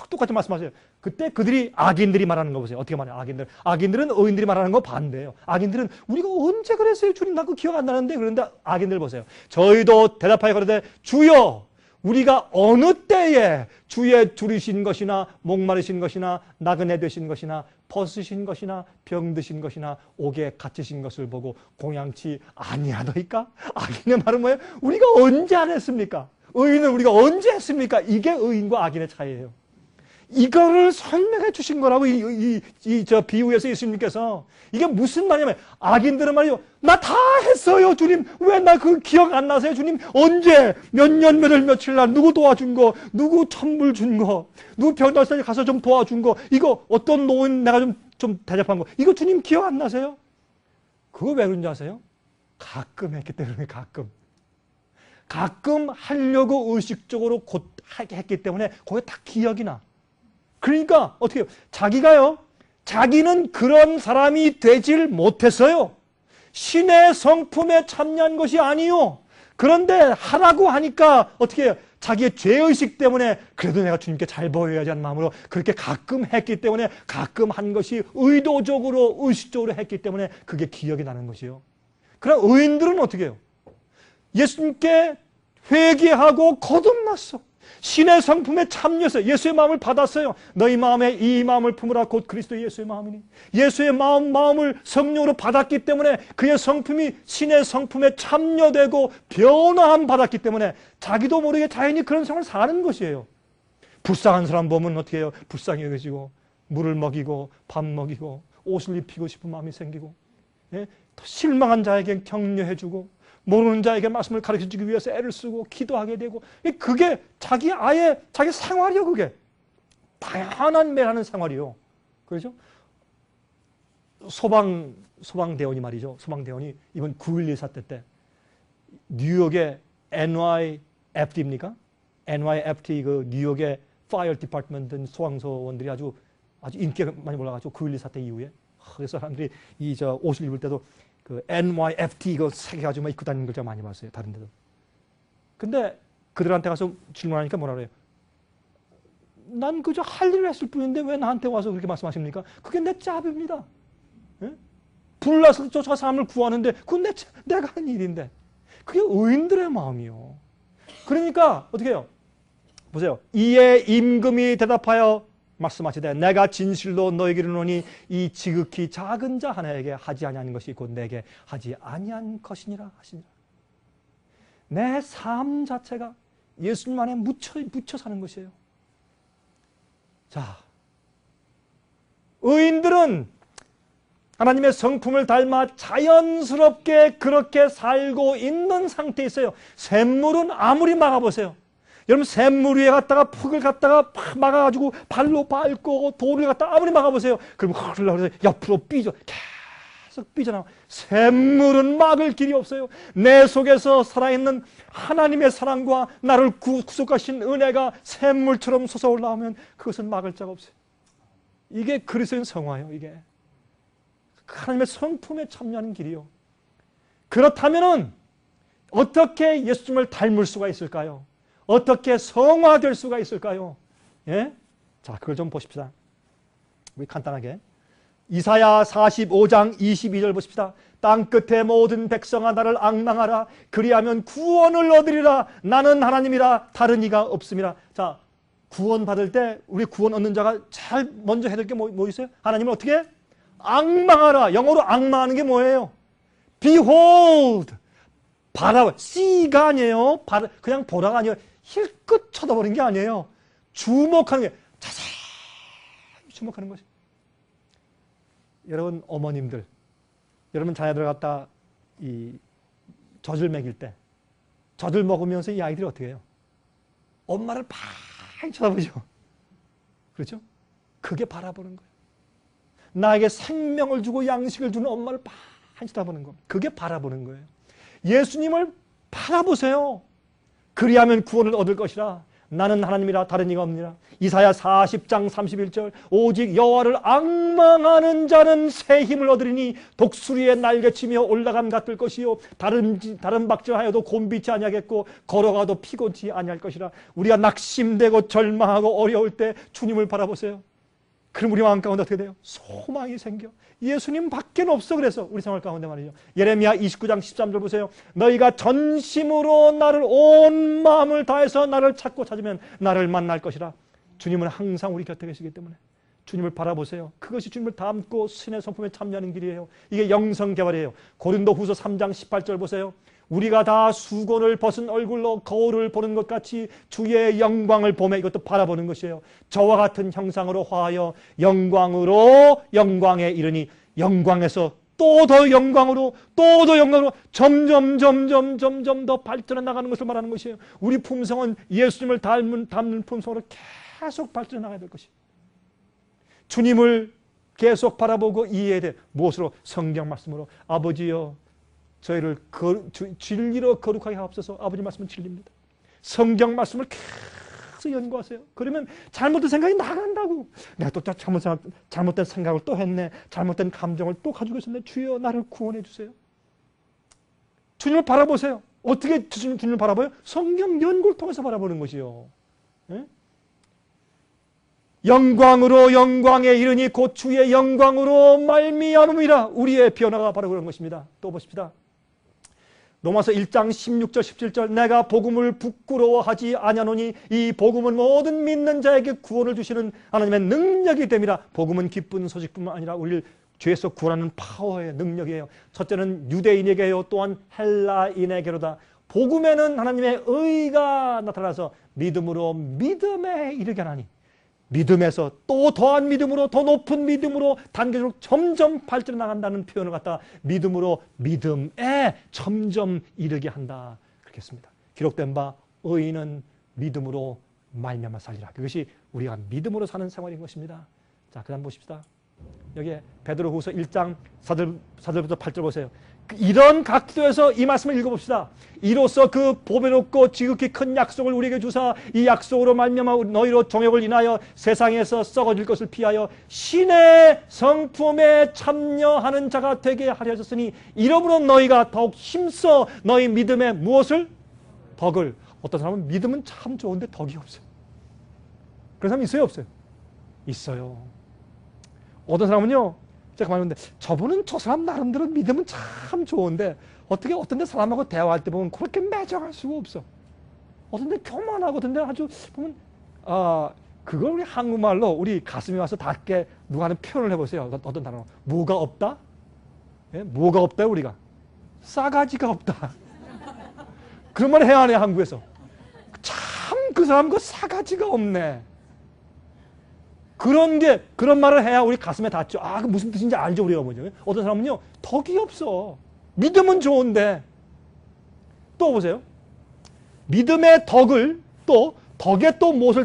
똑같이 말씀하세요. 그때 그들이 악인들이 말하는 거 보세요. 어떻게 말해요? 악인들은 의인들이 말하는 거 반대예요. 악인들은 우리가 언제 그랬어요? 주님 나 그거 기억 안 나는데. 그런데 악인들 보세요. 저희도 대답하여 가로되 주여, 우리가 어느 때에 주의 줄이신 것이나 목마르신 것이나 나그네 되신 것이나 벗으신 것이나 병드신 것이나 옥에 갇히신 것을 보고 공양치 아니하더이까? 악인의 말은 뭐예요? 우리가 언제 안 했습니까? 의인은 우리가 언제 했습니까? 이게 의인과 악인의 차이예요. 이거를 설명해 주신 거라고 저 비유에서 예수님께서. 이게 무슨 말이냐면 악인들은 말이요, 나 다 했어요 주님. 왜 나 그 기억 안 나세요 주님? 언제 몇 년 몇 월 며칠 날 누구 도와준 거, 누구 천불 준 거, 누구 병날사에 가서 좀 도와준 거, 이거 어떤 노인 내가 좀 대접한 거, 이거 주님 기억 안 나세요? 그거 왜 그런지 아세요? 가끔 했기 때문에. 가끔 하려고 의식적으로 곧 했기 때문에 그게 다 기억이 나. 그러니까 어떻게 해요? 자기는 그런 사람이 되질 못했어요. 신의 성품에 참여한 것이 아니요. 그런데 하라고 하니까 어떻게 해요? 자기의 죄의식 때문에 그래도 내가 주님께 잘 보여야지 하는 마음으로 그렇게 가끔 했기 때문에, 가끔 한 것이 의도적으로 의식적으로 했기 때문에 그게 기억이 나는 것이요. 그럼 의인들은 어떻게 해요? 예수님께 회개하고 거듭났어. 신의 성품에 참여해서 예수의 마음을 받았어요. 너희 마음에 이 마음을 품으라 곧 그리스도 예수의 마음이니. 예수의 마음을 성령으로 받았기 때문에 그의 성품이 신의 성품에 참여되고 변화함 받았기 때문에 자기도 모르게 자연히 그런 생활을 사는 것이에요. 불쌍한 사람 보면 어떻게 해요? 불쌍히 여겨지고 물을 먹이고 밥 먹이고 옷을 입히고 싶은 마음이 생기고, 예? 실망한 자에게 격려해주고 모르는 자에게 말씀을 가르쳐주기 위해서 애를 쓰고 기도하게 되고, 그게 자기 생활이요. 그게 다양한 매라는 생활이요. 그렇죠? 소방대원이 말이죠. 소방대원이 이번 9.11 사태 때 뉴욕의 NYFD입니까? NYFD 그 뉴욕의 파이어 디파트먼트 소방서원들이 아주 인기가 많이 올라가죠. 9.11 사태 이후에. 그래서 사람들이 옷을 입을 때도 그 NYFT 이거 새겨가지고 입고 다니는 걸 제가 많이 봤어요. 다른 데도. 근데 그들한테 가서 질문하니까 뭐라 그래요? 난 그저 할 일을 했을 뿐인데 왜 나한테 와서 그렇게 말씀하십니까? 그게 내 짭입니다. 예? 불나서 쫓아가 사람을 구하는데 그건 내가 하는 일인데. 그게 의인들의 마음이요. 그러니까 어떻게 해요? 보세요. 이에 임금이 대답하여 말씀하시되 내가 진실로 너에게 이르노니 이 지극히 작은 자 하나에게 하지 아니한 것이 곧 내게 하지 아니한 것이니라 하시니라. 내 삶 자체가 예수님 안에 묻혀 사는 것이에요. 자, 의인들은 하나님의 성품을 닮아 자연스럽게 그렇게 살고 있는 상태에 있어요. 샘물은 아무리 막아보세요. 여러분 샘물 위에 갔다가 흙을 갖다가 팍 막아가지고 발로 밟고 돌을 갖다가 아무리 막아보세요. 그럼 흘러서 옆으로 계속 삐져나와. 샘물은 막을 길이 없어요. 내 속에서 살아있는 하나님의 사랑과 나를 구속하신 은혜가 샘물처럼 솟아올라오면 그것은 막을 자가 없어요. 이게 그리스도인 성화예요. 이게 하나님의 성품에 참여하는 길이요. 그렇다면 어떻게 예수님을 닮을 수가 있을까요? 어떻게 성화될 수가 있을까요? 예? 자, 그걸 좀 보십시다. 우리 간단하게. 이사야 45장 22절 보십시다. 땅끝의 모든 백성아 나를 앙망하라. 그리하면 구원을 얻으리라. 나는 하나님이라 다른 이가 없음이라. 자, 구원 받을 때 우리 구원 얻는 자가 제일 먼저 해야 될 게 뭐 있어요? 하나님을 어떻게? 앙망하라. 영어로 앙망하는 게 뭐예요? Behold. 바라, see가 아니에요. 그냥 보라가 아니에요. 힐끗 쳐다보는 게 아니에요. 주목하는 게, 자세히 주목하는 것이. 여러분 어머님들, 여러분 자녀들 갖다 이 젖을 먹일 때, 젖을 먹으면서 이 아이들이 어떻게 해요? 엄마를 많이 쳐다보죠. 그렇죠? 그게 바라보는 거예요. 나에게 생명을 주고 양식을 주는 엄마를 많이 쳐다보는 거. 그게 바라보는 거예요. 예수님을 바라보세요. 그리하면 구원을 얻을 것이라. 나는 하나님이라 다른 이가 없느니라. 이사야 40장 31절 오직 여호와를 앙망하는 자는 새 힘을 얻으리니 독수리의 날개치며 올라감 같을 것이요 다른 박질하여도 곤비치 아니하겠고 걸어가도 피곤치 아니할 것이라. 우리가 낙심되고 절망하고 어려울 때 주님을 바라보세요. 그럼 우리 마음 가운데 어떻게 돼요? 소망이 생겨. 예수님 밖에 없어. 그래서 우리 생활 가운데 말이죠. 예레미야 29장 13절 보세요. 너희가 전심으로 나를 온 마음을 다해서 나를 찾고 찾으면 나를 만날 것이라. 주님은 항상 우리 곁에 계시기 때문에 주님을 바라보세요. 그것이 주님을 닮고 신의 성품에 참여하는 길이에요. 이게 영성개발이에요. 고린도후서 3장 18절 보세요. 우리가 다 수건을 벗은 얼굴로 거울을 보는 것 같이 주의 영광을 보며 이것도 바라보는 것이에요. 저와 같은 형상으로 화하여 영광으로 영광에 이르니 영광에서 또 더 영광으로 또 더 영광으로 점점 더 발전해 나가는 것을 말하는 것이에요. 우리 품성은 예수님을 닮는 품성으로 계속 발전해 나가야 될 것이에요. 주님을 계속 바라보고 이해해야 돼. 무엇으로? 성경 말씀으로. 아버지여 저희를 진리로 거룩하게 하옵소서. 아버지 말씀은 진리입니다. 성경 말씀을 계속 연구하세요. 그러면 잘못된 생각이 나간다고. 내가 또 잘못된 생각을 또 했네. 잘못된 감정을 또 가지고 있었네. 주여 나를 구원해 주세요. 주님을 바라보세요. 어떻게 주님을 바라봐요? 성경 연구를 통해서 바라보는 것이요. 네? 영광으로 영광에 이르니 곧 주의 영광으로 말미암음이라. 우리의 변화가 바로 그런 것입니다. 또 보십시다. 로마서 1장 16절 17절 내가 복음을 부끄러워하지 아니하노니 이 복음은 모든 믿는 자에게 구원을 주시는 하나님의 능력이 됨이라. 복음은 기쁜 소식뿐만 아니라 우리를 죄에서 구원하는 파워의 능력이에요. 첫째는 유대인에게요, 또한 헬라인에게로다. 복음에는 하나님의 의가 나타나서 믿음으로 믿음에 이르게 하나니 믿음에서 또 더한 믿음으로 더 높은 믿음으로 단계적으로 점점 발전해 나간다는 표현을 갖다가 믿음으로 믿음에 점점 이르게 한다. 그렇게 했습니다. 기록된 바 의인은 믿음으로 말미암아 살리라. 그것이 우리가 믿음으로 사는 생활인 것입니다. 자, 그 다음 보십시다. 여기에 베드로후서 1장 4절부터 8절 보세요. 이런 각도에서 이 말씀을 읽어봅시다. 이로써 그 보배롭고 지극히 큰 약속을 우리에게 주사 이 약속으로 말미암아 너희로 정욕을 인하여 세상에서 썩어질 것을 피하여 신의 성품에 참여하는 자가 되게 하려 하셨으니 이러므로 너희가 더욱 힘써 너희 믿음에 무엇을? 덕을. 어떤 사람은 믿음은 참 좋은데 덕이 없어요. 그런 사람 있어요? 없어요? 있어요. 어떤 사람은요, 제가 말하는데 저분은 저 사람 나름대로 믿음은 참 좋은데 어떻게 어떤 데 사람하고 대화할 때 보면 그렇게 매정할 수가 없어. 어떤 데 교만하고 어떤 데 아주 보면 그걸 우리 한국말로 우리 가슴에 와서 닿게 누가 하는 표현을 해보세요. 어떤 단어로. 뭐가 없다? 예? 뭐가 없다 우리가? 싸가지가 없다. 그런 말 해야 하네 한국에서. 참 그 사람 그 싸가지가 없네. 그런 말을 해야 우리 가슴에 닿죠. 그 무슨 뜻인지 알죠, 우리가 뭐죠. 어떤 사람은요, 덕이 없어. 믿음은 좋은데. 또 보세요. 믿음의 덕을 또, 덕에 또 무엇을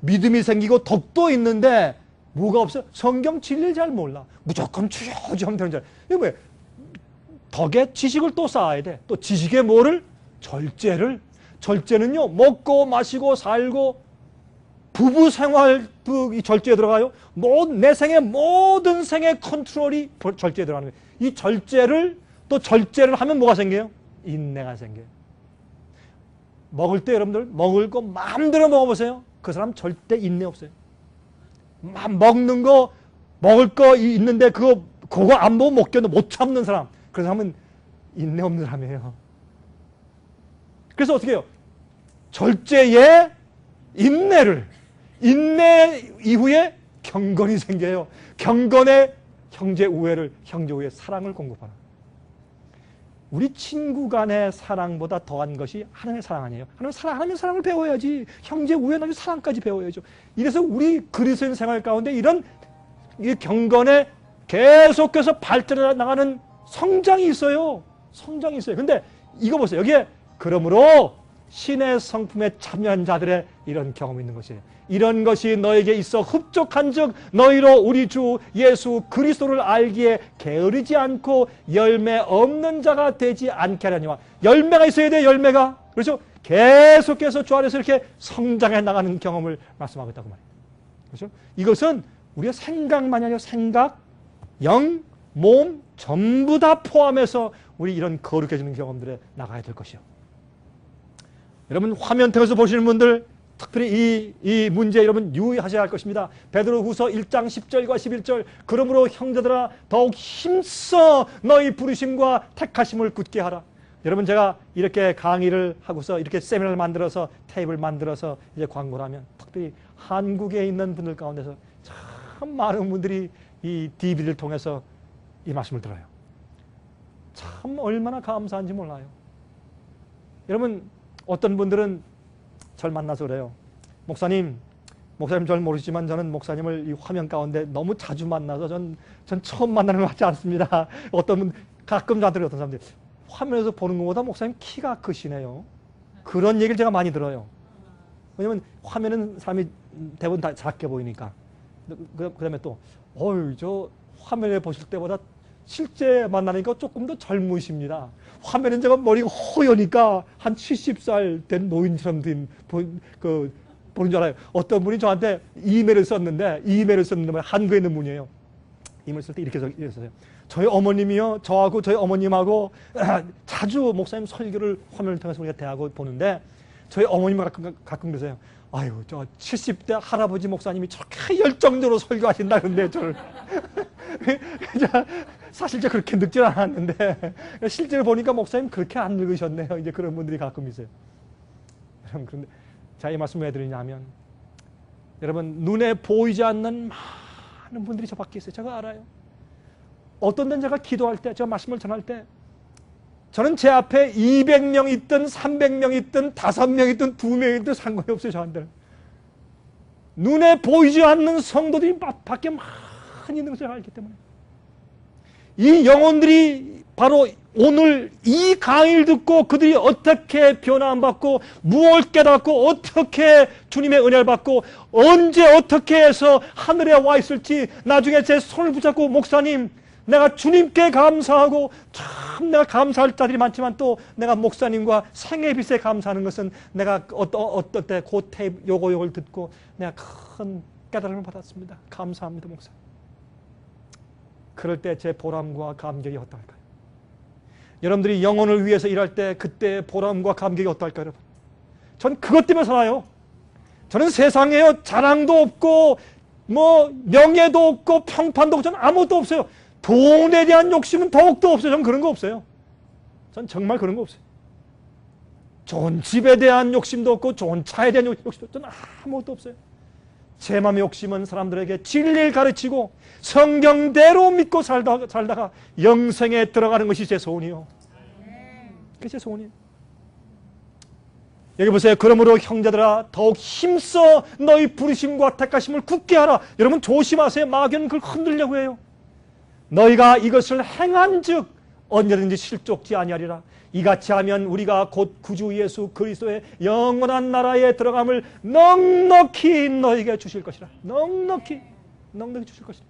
믿음이 생기고 덕도 있는데, 뭐가 없어요? 성경 진리를 잘 몰라. 무조건 주여주여 되는 줄 알아. 이거 뭐예요? 덕에 지식을 또 쌓아야 돼. 또 지식에 뭐를? 절제를. 절제는요, 먹고 마시고 살고, 부부 생활도 이 절제에 들어가요. 내 생의 모든 생의 컨트롤이 절제에 들어가는 거예요. 이 절제를 또 절제를 하면 뭐가 생겨요? 인내가 생겨요. 먹을 때 여러분들 먹을 거 마음대로 먹어보세요. 그 사람 절대 인내 없어요. 먹는 거 먹을 거 있는데 그거 안 보고 못 참는 사람. 그 사람은 인내 없는 사람이에요. 그래서 어떻게 해요? 절제에 인내 이후에 경건이 생겨요. 경건에 형제 우애의 사랑을 공급하는. 우리 친구 간의 사랑보다 더한 것이 하나님의 사랑 아니에요. 하나님의 사랑을 배워야지. 형제 우애의 사랑까지 배워야죠. 이래서 우리 그리스도인 생활 가운데 이런 이 경건에 계속해서 발전해 나가는 성장이 있어요. 성장이 있어요. 근데 이거 보세요. 여기에 그러므로 신의 성품에 참여한 자들의 이런 경험이 있는 것이에요. 이런 것이 너에게 있어 흡족한 즉 너희로 우리 주 예수 그리스도를 알기에 게으르지 않고 열매 없는 자가 되지 않게 하려니와. 열매가 있어야 돼. 열매가. 그렇죠? 계속해서 주 안에서 이렇게 성장해 나가는 경험을 말씀하고 있다고 말이에요. 그렇죠? 이것은 우리의 생각만이 아니라 생각, 영, 몸 전부 다 포함해서 우리 이런 거룩해지는 경험들에 나가야 될 것이요. 여러분 화면 통해서 보시는 분들 특별히 이 문제 여러분 유의하셔야 할 것입니다. 베드로후서 1장 10절과 11절 그러므로 형제들아 더욱 힘써 너희 부르심과 택하심을 굳게 하라. 여러분 제가 이렇게 강의를 하고서 이렇게 세미나를 만들어서 테이블 만들어서 이제 광고를 하면 특별히 한국에 있는 분들 가운데서 참 많은 분들이 이 DVD를 통해서 이 말씀을 들어요. 참 얼마나 감사한지 몰라요. 여러분, 어떤 분들은 절 만나서 그래요. 목사님 절 모르시지만 저는 목사님을 이 화면 가운데 너무 자주 만나서 전 처음 만나는 것 같지 않습니다. 어떤 분, 가끔 저한테 어떤 사람들이 화면에서 보는 것보다 목사님 키가 크시네요. 그런 얘기를 제가 많이 들어요. 왜냐면 화면은 사람이 대부분 다 작게 보이니까. 그 다음에 또, 저 화면에 보실 때보다 실제 만나니까 조금 더 젊으십니다. 화면은 제가 머리가 허여니까 한 70살 된 노인처럼 보는 줄 알아요. 어떤 분이 저한테 이메일을 썼는데 한국에 있는 분이에요. 이메일 쓸 때 이렇게 썼어요. 저희 어머님이요, 저하고 저희 어머님하고 자주 목사님 설교를 화면을 통해서 우리가 대하고 보는데 저희 어머님은 가끔 그러세요. 아유, 저 70대 할아버지 목사님이 저렇게 열정적으로 설교하신다 그런데 저를 사실 저 그렇게 늙진 않았는데 실제로 보니까 목사님 그렇게 안 늙으셨네요. 이제 그런 분들이 가끔 있어요. 여러분, 그런데 제가 이 말씀 왜 드리냐면, 여러분, 눈에 보이지 않는 많은 분들이 저 밖에 있어요. 제가 알아요. 어떤 데는 제가 기도할 때, 제가 말씀을 전할 때 저는 제 앞에 200명 있든 300명 있든 5명 있든 2명 있든 상관이 없어요. 저한테는. 눈에 보이지 않는 성도들이 밖에 많이 있는 것을 알기 때문에 이 영혼들이 바로 오늘 이 강의를 듣고 그들이 어떻게 변화받고 무엇을 깨닫고 어떻게 주님의 은혜를 받고 언제 어떻게 해서 하늘에 와 있을지 나중에 제 손을 붙잡고 목사님, 내가 주님께 감사하고 참 내가 감사할 자들이 많지만 또 내가 목사님과 생애빛에 감사하는 것은 내가 어떨 때 그 테이프 요걸 듣고 내가 큰 깨달음을 받았습니다. 감사합니다, 목사님. 그럴 때 제 보람과 감격이 어떨까요? 여러분들이 영혼을 위해서 일할 때 그때 보람과 감격이 어떨까요, 여러분? 전 그것 때문에 살아요. 저는 세상에요 자랑도 없고 명예도 없고 평판도 없고 저는 아무것도 없어요. 돈에 대한 욕심은 더욱더 없어요. 저는 그런 거 없어요. 전 정말 그런 거 없어요. 좋은 집에 대한 욕심도 없고 좋은 차에 대한 욕심도 저는 아무것도 없어요. 제 마음의 욕심은 사람들에게 진리를 가르치고 성경대로 믿고 살다가 영생에 들어가는 것이 제 소원이요. 그게 제 소원이에요. 여기 보세요. 그러므로 형제들아 더욱 힘써 너희 부르심과 택하심을 굳게 하라. 여러분 조심하세요. 마귀는 그걸 흔들려고 해요. 너희가 이것을 행한즉 언제든지 실족지 아니하리라. 이같이 하면 우리가 곧 구주 예수 그리스도의 영원한 나라에 들어감을 넉넉히 너희에게 주실 것이라. 넉넉히 주실 것이라.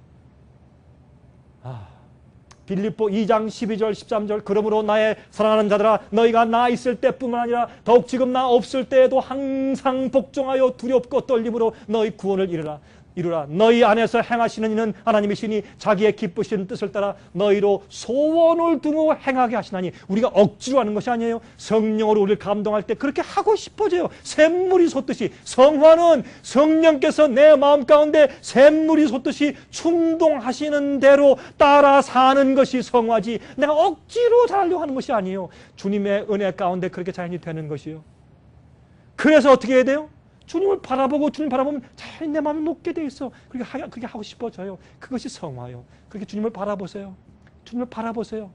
빌립보 2장 12절 13절 그러므로 나의 사랑하는 자들아 너희가 나 있을 때뿐만 아니라 더욱 지금 나 없을 때에도 항상 복종하여 두렵고 떨림으로 너희 구원을 이루라. 너희 안에서 행하시는 이는 하나님이시니 자기의 기쁘신 뜻을 따라 너희로 소원을 두고 행하게 하시나니. 우리가 억지로 하는 것이 아니에요. 성령으로 우리를 감동할 때 그렇게 하고 싶어져요. 샘물이 솟듯이. 성화는 성령께서 내 마음 가운데 샘물이 솟듯이 충동하시는 대로 따라 사는 것이 성화지, 내가 억지로 잘하려고 하는 것이 아니에요. 주님의 은혜 가운데 그렇게 자연히 되는 것이요. 그래서 어떻게 해야 돼요? 주님을 바라보고 주님 바라보면 자연히 내 마음이 녹게 돼 있어. 그렇게 하고 싶어져요. 그것이 성화요. 그렇게 주님을 바라보세요. 주님을 바라보세요.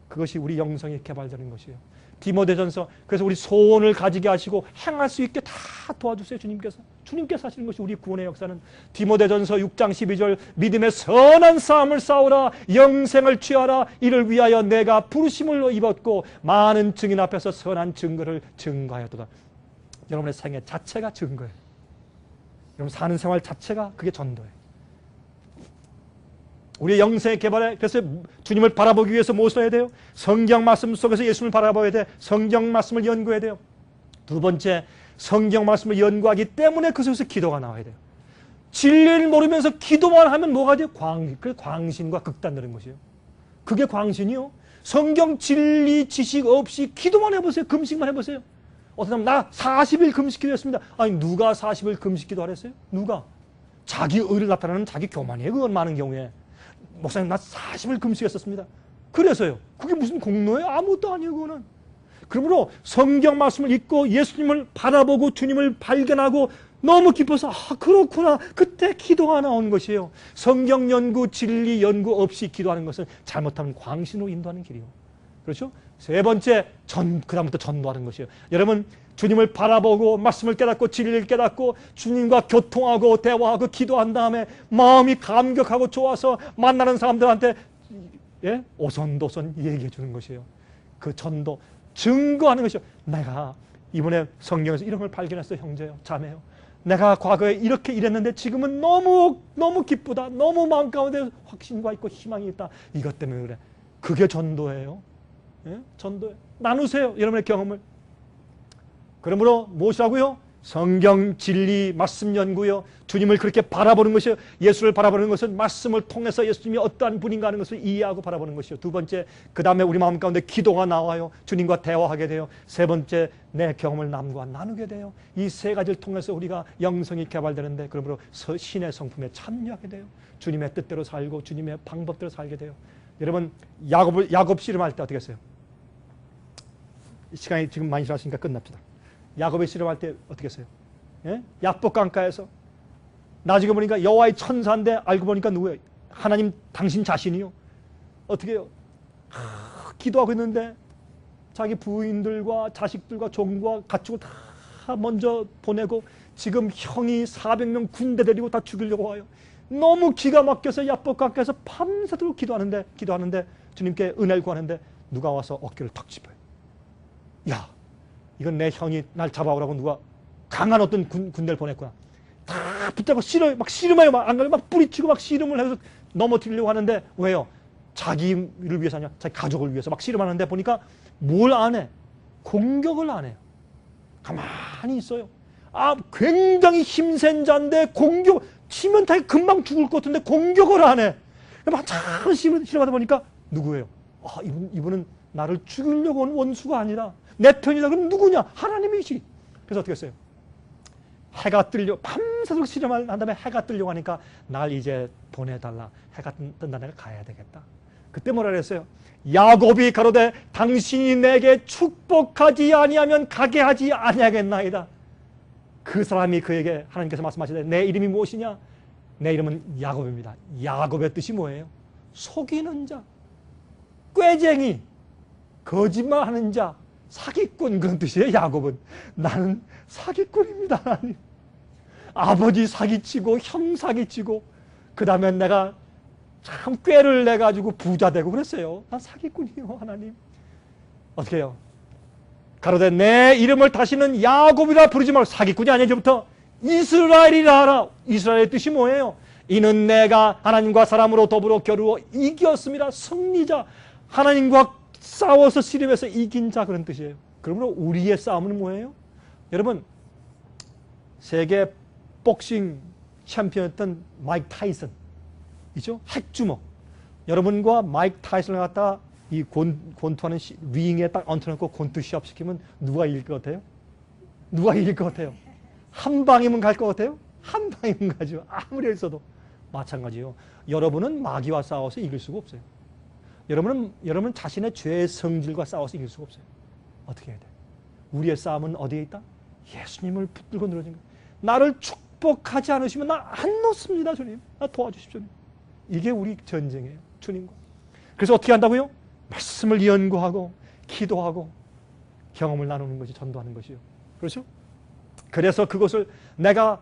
그것이 우리 영성이 개발되는 것이에요. 디모데전서, 그래서 우리 소원을 가지게 하시고 행할 수 있게 다 도와주세요. 주님께서 하시는 것이 우리 구원의 역사는. 디모데전서 6장 12절 믿음의 선한 싸움을 싸우라. 영생을 취하라. 이를 위하여 내가 부르심을 입었고 많은 증인 앞에서 선한 증거를 증거하였도다. 여러분의 생애 자체가 증거예요. 여러분 사는 생활 자체가 그게 전도예요. 우리의 영생의 개발에, 그래서 주님을 바라보기 위해서 무엇을 해야 돼요? 성경 말씀 속에서 예수님을 바라봐야 돼. 성경 말씀을 연구해야 돼요. 두 번째, 성경 말씀을 연구하기 때문에 그 속에서 기도가 나와야 돼요. 진리를 모르면서 기도만 하면 뭐가 돼요? 광신과 극단되는 것이에요. 그게 광신이요. 성경 진리 지식 없이 기도만 해보세요. 금식만 해보세요. 어떤 사람 나 40일 금식 기도했습니다. 아니 누가 40일 금식 기도 하랬어요? 누가? 자기 의를 나타내는 자기 교만이에요. 그건 많은 경우에. 목사님 나 40일 금식했었습니다. 그래서요. 그게 무슨 공로예요? 아무것도 아니에요. 그거는. 그러므로 성경 말씀을 읽고 예수님을 바라보고 주님을 발견하고 너무 기뻐서 그렇구나. 그때 기도가 나온 것이에요. 성경 연구, 진리 연구 없이 기도하는 것은 잘못하면 광신으로 인도하는 길이에요. 그렇죠? 세 번째, 그다음부터 전도하는 것이에요. 여러분, 주님을 바라보고 말씀을 깨닫고 진리를 깨닫고 주님과 교통하고 대화하고 기도한 다음에 마음이 감격하고 좋아서 만나는 사람들한테 오손도손 얘기해 주는 것이에요. 그 전도, 증거하는 것이요. 내가 이번에 성경에서 이런 걸 발견했어, 형제요, 자매요. 내가 과거에 이렇게 일했는데 지금은 너무 기쁘다. 너무 마음 가운데 확신과 있고 희망이 있다. 이것 때문에 그래. 그게 전도예요. 전도예요. 나누세요, 여러분의 경험을. 그러므로 무엇이라고요? 성경, 진리, 말씀 연구요. 주님을 그렇게 바라보는 것이요. 예수를 바라보는 것은 말씀을 통해서 예수님이 어떠한 분인가 하는 것을 이해하고 바라보는 것이요. 두 번째, 그 다음에 우리 마음 가운데 기도가 나와요. 주님과 대화하게 돼요. 세 번째, 내 경험을 남과 나누게 돼요. 이 세 가지를 통해서 우리가 영성이 개발되는데, 그러므로 신의 성품에 참여하게 돼요. 주님의 뜻대로 살고 주님의 방법대로 살게 돼요. 여러분, 야곱 씨름할 때 어떻게 했어요? 시간이 지금 많이 지났으니까 끝납시다. 야곱이 씨름할 때 어떻게 했어요? 야복 강가에서 나중에 보니까 여호와의 천사인데 알고 보니까 누구예요? 하나님 당신 자신이요. 어떻게 해요? 기도하고 있는데 자기 부인들과 자식들과 종과 가축을 다 먼저 보내고 지금 형이 400명 군대 데리고 다 죽이려고 와요. 너무 기가 막혀서 야복 강가에서 밤새도록 기도하는데 주님께 은혜를 구하는데 누가 와서 어깨를 턱 짚어요. 야, 이건 내 형이 날 잡아오라고 누가 강한 어떤 군대를 보냈구나. 다 붙잡고 막 씨름해요. 막 뿌리치고 막 씨름을 해서 넘어뜨리려고 하는데 왜요? 자기를 위해서 아니야. 자기 가족을 위해서 막 씨름하는데 보니까 뭘 안 해? 공격을 안 해요. 가만히 있어요. 굉장히 힘센 자인데 치면 다 금방 죽을 것 같은데 공격을 안 해. 막 참 씨름하다 보니까 누구예요? 이분은 나를 죽이려고 온 원수가 아니라 내 편이다. 그럼 누구냐? 하나님이지. 그래서 어떻게 했어요? 해가 밤새도록 씨름을 한 다음에 해가 뜨려고 하니까 날 이제 보내달라. 해가 뜬다. 내가 가야 되겠다. 그때 뭐라 그랬어요? 야곱이 가로되 당신이 내게 축복하지 아니하면 가게 하지 아니하겠나이다. 그 사람이 그에게 하나님께서 말씀하시되 내 이름이 무엇이냐? 내 이름은 야곱입니다. 야곱의 뜻이 뭐예요? 속이는 자, 꾀쟁이, 거짓말하는 자, 사기꾼, 그런 뜻이에요. 야곱은 나는 사기꾼입니다. 하나님. 아버지 사기치고 형 사기치고 그 다음에 내가 참 꾀를 내가지고 부자 되고 그랬어요. 난 사기꾼이요. 하나님. 어떻게 해요? 가로되 내 이름을 다시는 야곱이라 부르지 말고, 사기꾼이 아니야. 이제부터 이스라엘이라 하라. 이스라엘의 뜻이 뭐예요? 이는 내가 하나님과 사람으로 더불어 겨루어 이겼습니다. 승리자, 하나님과 싸워서 씨름해서 이긴 자, 그런 뜻이에요. 그러므로 우리의 싸움은 뭐예요? 여러분, 세계 복싱 챔피언이었던 마이크 타이슨 있죠? 핵주먹. 여러분과 마이크 타이슨을 갖다가 이 권투하는 링에 딱 얹혀놓고 권투 시합 시키면 누가 이길 것 같아요? 누가 이길 것 같아요? 한 방이면 갈 것 같아요? 한 방이면 가죠. 아무리 했어도. 마찬가지요. 여러분은 마귀와 싸워서 이길 수가 없어요. 여러분 자신의 죄의 성질과 싸워서 이길 수가 없어요. 어떻게 해야 돼? 우리의 싸움은 어디에 있다? 예수님을 붙들고 늘어진 거예요. 나를 축복하지 않으시면 나 안 놓습니다, 주님. 나 도와주십시오. 이게 우리 전쟁이에요, 주님과. 그래서 어떻게 한다고요? 말씀을 연구하고 기도하고 경험을 나누는 것이 전도하는 것이요. 그렇죠? 그래서 그것을 내가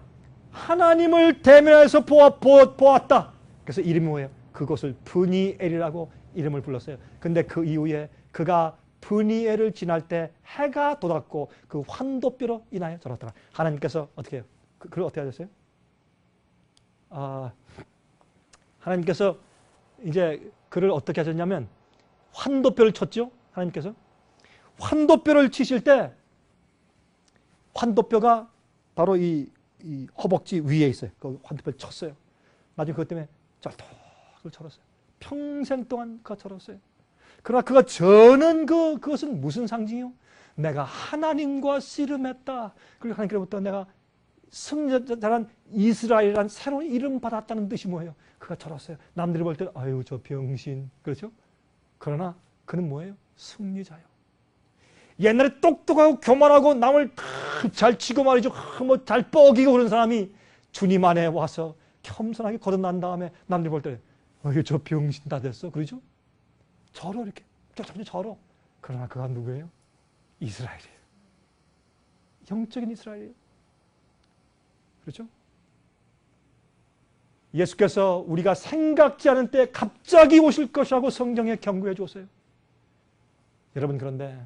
하나님을 대면해서 보았다. 그래서 이름이 뭐예요? 그것을 브니엘이라고 이름을 불렀어요. 근데 그 이후에 그가 브니엘을 지날 때 해가 돋았고 그 환도뼈로 인하여 저렇더라. 하나님께서 어떻게 해요? 그걸 어떻게 하셨어요? 하나님께서 이제 그를 어떻게 하셨냐면 환도뼈를 쳤죠. 하나님께서 환도뼈를 치실 때 환도뼈가 바로 이 허벅지 위에 있어요. 그 환도뼈를 쳤어요. 나중에 그것 때문에 쩔뚝을 철었어요. 평생 동안 그가 철었어요. 그러나 그가 저는 그것은 무슨 상징이요? 내가 하나님과 씨름했다. 그리고 하나님께로부터 내가 승자란 이스라엘이란 새로운 이름 받았다는 뜻이 뭐예요? 그가 철었어요. 남들이 볼 때는 아유 저 병신, 그렇죠? 그러나 그는 뭐예요? 승리자요. 옛날에 똑똑하고 교만하고 남을 잘 치고 말이죠. 뭐 잘 뻐기고 그런 사람이 주님 안에 와서 겸손하게 거듭난 다음에 남들이 볼 때 저 병신 다 됐어. 그러죠? 절어 이렇게. 절어. 그러나 그가 누구예요? 이스라엘이에요. 영적인 이스라엘이에요. 그렇죠? 예수께서 우리가 생각지 않은 때 갑자기 오실 것이라고 성경에 경고해 줬어요. 여러분, 그런데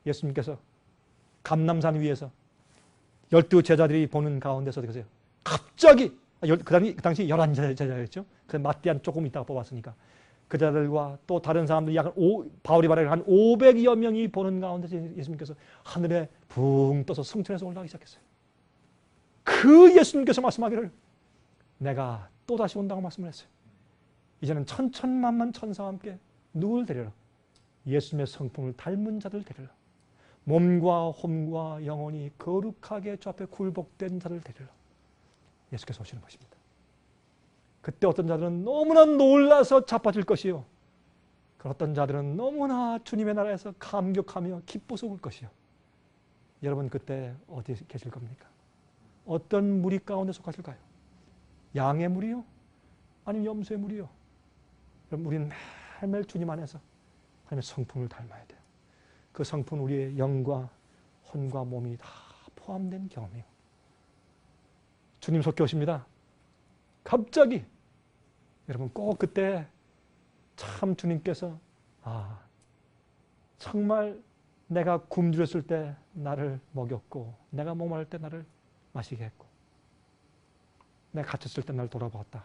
예수님께서 감람산 위에서 12 제자들이 보는 가운데서 어떻게 하세요? 갑자기, 그 당시 11 제자였죠. 그 마띠안 조금 있다가 뽑았으니까. 그 제자들과 또 다른 사람들이 바울이 말하기를 한 500여 명이 보는 가운데서 예수님께서 하늘에 붕 떠서 승천해서 올라가기 시작했어요. 그 예수님께서 말씀하기를 내가 또다시 온다고 말씀을 했어요. 이제는 천천만만 천사와 함께 누굴 데려라? 예수님의 성품을 닮은 자들 데려라. 몸과 홈과 영혼이 거룩하게 주 앞에 굴복된 자를 데리러 예수께서 오시는 것입니다. 그때 어떤 자들은 너무나 놀라서 자빠질 것이요. 어떤 자들은 너무나 주님의 나라에서 감격하며 기뻐서 울 것이요. 여러분, 그때 어디 계실 겁니까? 어떤 무리 가운데 속하실까요? 양의 무리요? 아니면 염소의 무리요? 여러분, 우리는 매일매일 주님 안에서 하나님의 성품을 닮아야 돼요. 그 성품 우리의 영과 혼과 몸이 다 포함된 경험이에요. 주님 속에 오십니다. 갑자기 여러분 꼭 그때 참 주님께서 정말 내가 굶주렸을 때 나를 먹였고 내가 목마를 때 나를 마시게 했고 내가 갇혔을 때 나를 돌아보았다.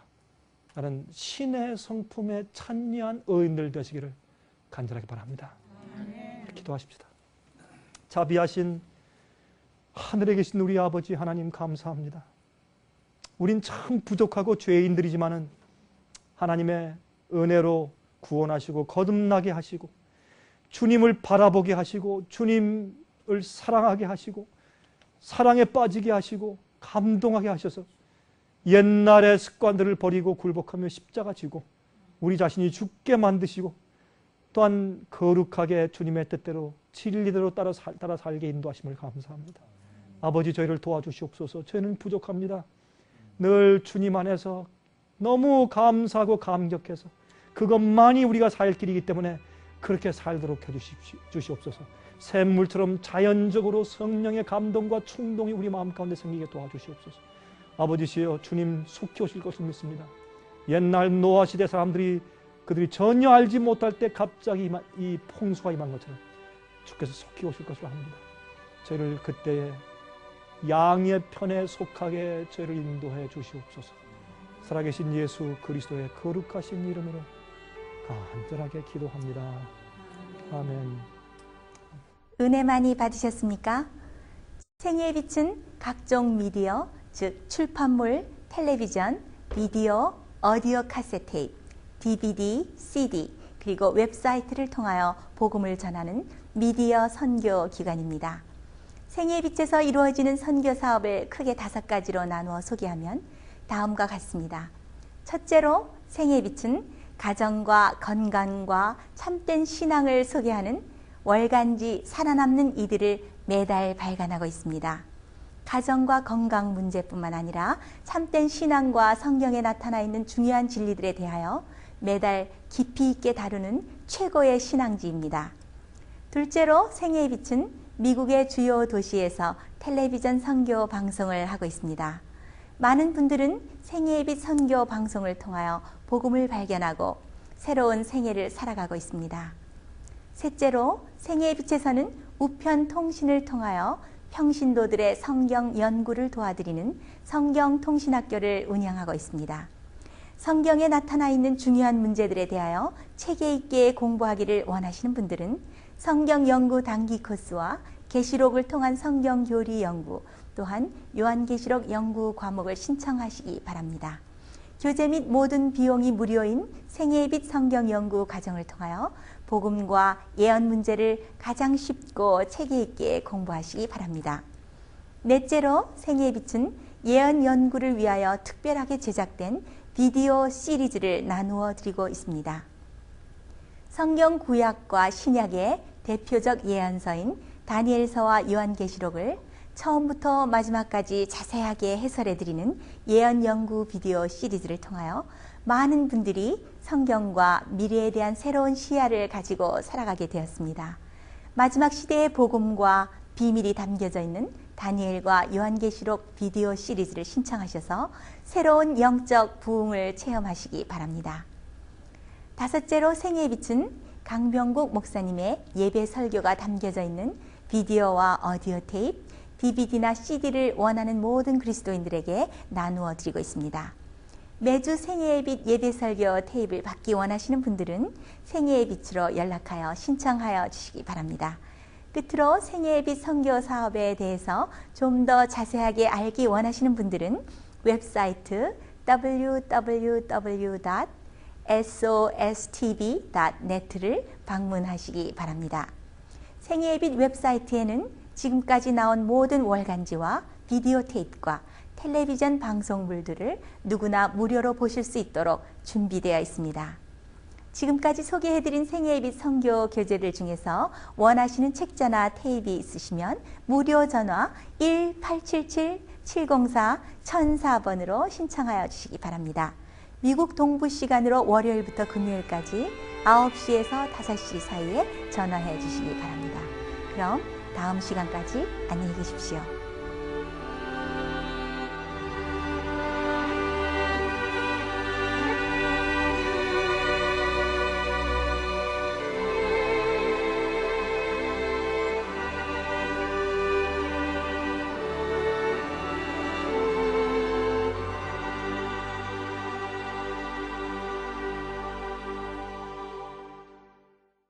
나는 신의 성품에 찬미한 의인들 되시기를 간절하게 바랍니다. 기도하십시다. 자비하신 하늘에 계신 우리 아버지 하나님 감사합니다. 우린 참 부족하고 죄인들이지만은 하나님의 은혜로 구원하시고 거듭나게 하시고 주님을 바라보게 하시고 주님을 사랑하게 하시고 사랑에 빠지게 하시고 감동하게 하셔서 옛날의 습관들을 버리고 굴복하며 십자가 지고 우리 자신이 죽게 만드시고 또한 거룩하게 주님의 뜻대로 진리대로 따라 살게 인도하심을 감사합니다. 아버지, 저희를 도와주시옵소서. 저희는 부족합니다. 늘 주님 안에서 너무 감사하고 감격해서 그것만이 우리가 살 길이기 때문에 그렇게 살도록 해주시옵소서. 샘물처럼 자연적으로 성령의 감동과 충동이 우리 마음 가운데 생기게 도와주시옵소서. 아버지시여, 주님 속히 오실 것을 믿습니다. 옛날 노아 시대 사람들이 그들이 전혀 알지 못할 때 갑자기 이 풍수가 임한 것처럼 주께서 속히 오실 것을 합니다. 저희를 그때에 양의 편에 속하게 저희를 인도해 주시옵소서. 살아계신 예수 그리스도의 거룩하신 이름으로 간절하게 기도합니다. 아멘. 은혜 많이 받으셨습니까? 생애의 빛은 각종 미디어, 즉 출판물, 텔레비전, 비디오, 오디오 카세트 테이프, DVD, CD, 그리고 웹사이트를 통하여 복음을 전하는 미디어 선교 기관입니다. 생애의 빛에서 이루어지는 선교 사업을 크게 5가지로 나누어 소개하면 다음과 같습니다. 첫째로 생애의 빛은 가정과 건강과 참된 신앙을 소개하는 월간지 살아남는 이들을 매달 발간하고 있습니다. 가정과 건강 문제뿐만 아니라 참된 신앙과 성경에 나타나 있는 중요한 진리들에 대하여 매달 깊이 있게 다루는 최고의 신앙지입니다. 둘째로 생애의 빛은 미국의 주요 도시에서 텔레비전 선교 방송을 하고 있습니다. 많은 분들은 생애의 빛 선교 방송을 통하여 복음을 발견하고 새로운 생애를 살아가고 있습니다. 셋째로 생애의 빛에서는 우편 통신을 통하여 평신도들의 성경 연구를 도와드리는 성경통신학교를 운영하고 있습니다. 성경에 나타나 있는 중요한 문제들에 대하여 체계 있게 공부하기를 원하시는 분들은 성경 연구 단기 코스와 계시록을 통한 성경 교리 연구, 또한 요한계시록 연구 과목을 신청하시기 바랍니다. 교재 및 모든 비용이 무료인 생애의 빛 성경 연구 과정을 통하여 복음과 예언 문제를 가장 쉽고 체계 있게 공부하시기 바랍니다. 넷째로 생애의 빛은 예언 연구를 위하여 특별하게 제작된 비디오 시리즈를 나누어 드리고 있습니다. 성경 구약과 신약의 대표적 예언서인 다니엘서와 요한계시록을 처음부터 마지막까지 자세하게 해설해 드리는 예언 연구 비디오 시리즈를 통하여 많은 분들이 성경과 미래에 대한 새로운 시야를 가지고 살아가게 되었습니다. 마지막 시대의 복음과 비밀이 담겨져 있는 다니엘과 요한계시록 비디오 시리즈를 신청하셔서 새로운 영적 부흥을 체험하시기 바랍니다. 다섯째로 생애의 빛은 강병국 목사님의 예배 설교가 담겨져 있는 비디오와 오디오 테이프, DVD나 CD를 원하는 모든 그리스도인들에게 나누어 드리고 있습니다. 매주 생애의 빛 예배 설교 테이프를 받기 원하시는 분들은 생애의 빛으로 연락하여 신청하여 주시기 바랍니다. 끝으로 생애의 빛 선교 사업에 대해서 좀 더 자세하게 알기 원하시는 분들은 웹사이트 www.sostv.net를 방문하시기 바랍니다. 생애의 빛 웹사이트에는 지금까지 나온 모든 월간지와 비디오 테이프와 텔레비전 방송물들을 누구나 무료로 보실 수 있도록 준비되어 있습니다. 지금까지 소개해드린 생애의 빛 선교 교재들 중에서 원하시는 책자나 테이프 있으시면 무료 전화 1877-704-1004번으로 신청하여 주시기 바랍니다. 미국 동부 시간으로 월요일부터 금요일까지 9시에서 5시 사이에 전화해 주시기 바랍니다. 그럼 다음 시간까지 안녕히 계십시오.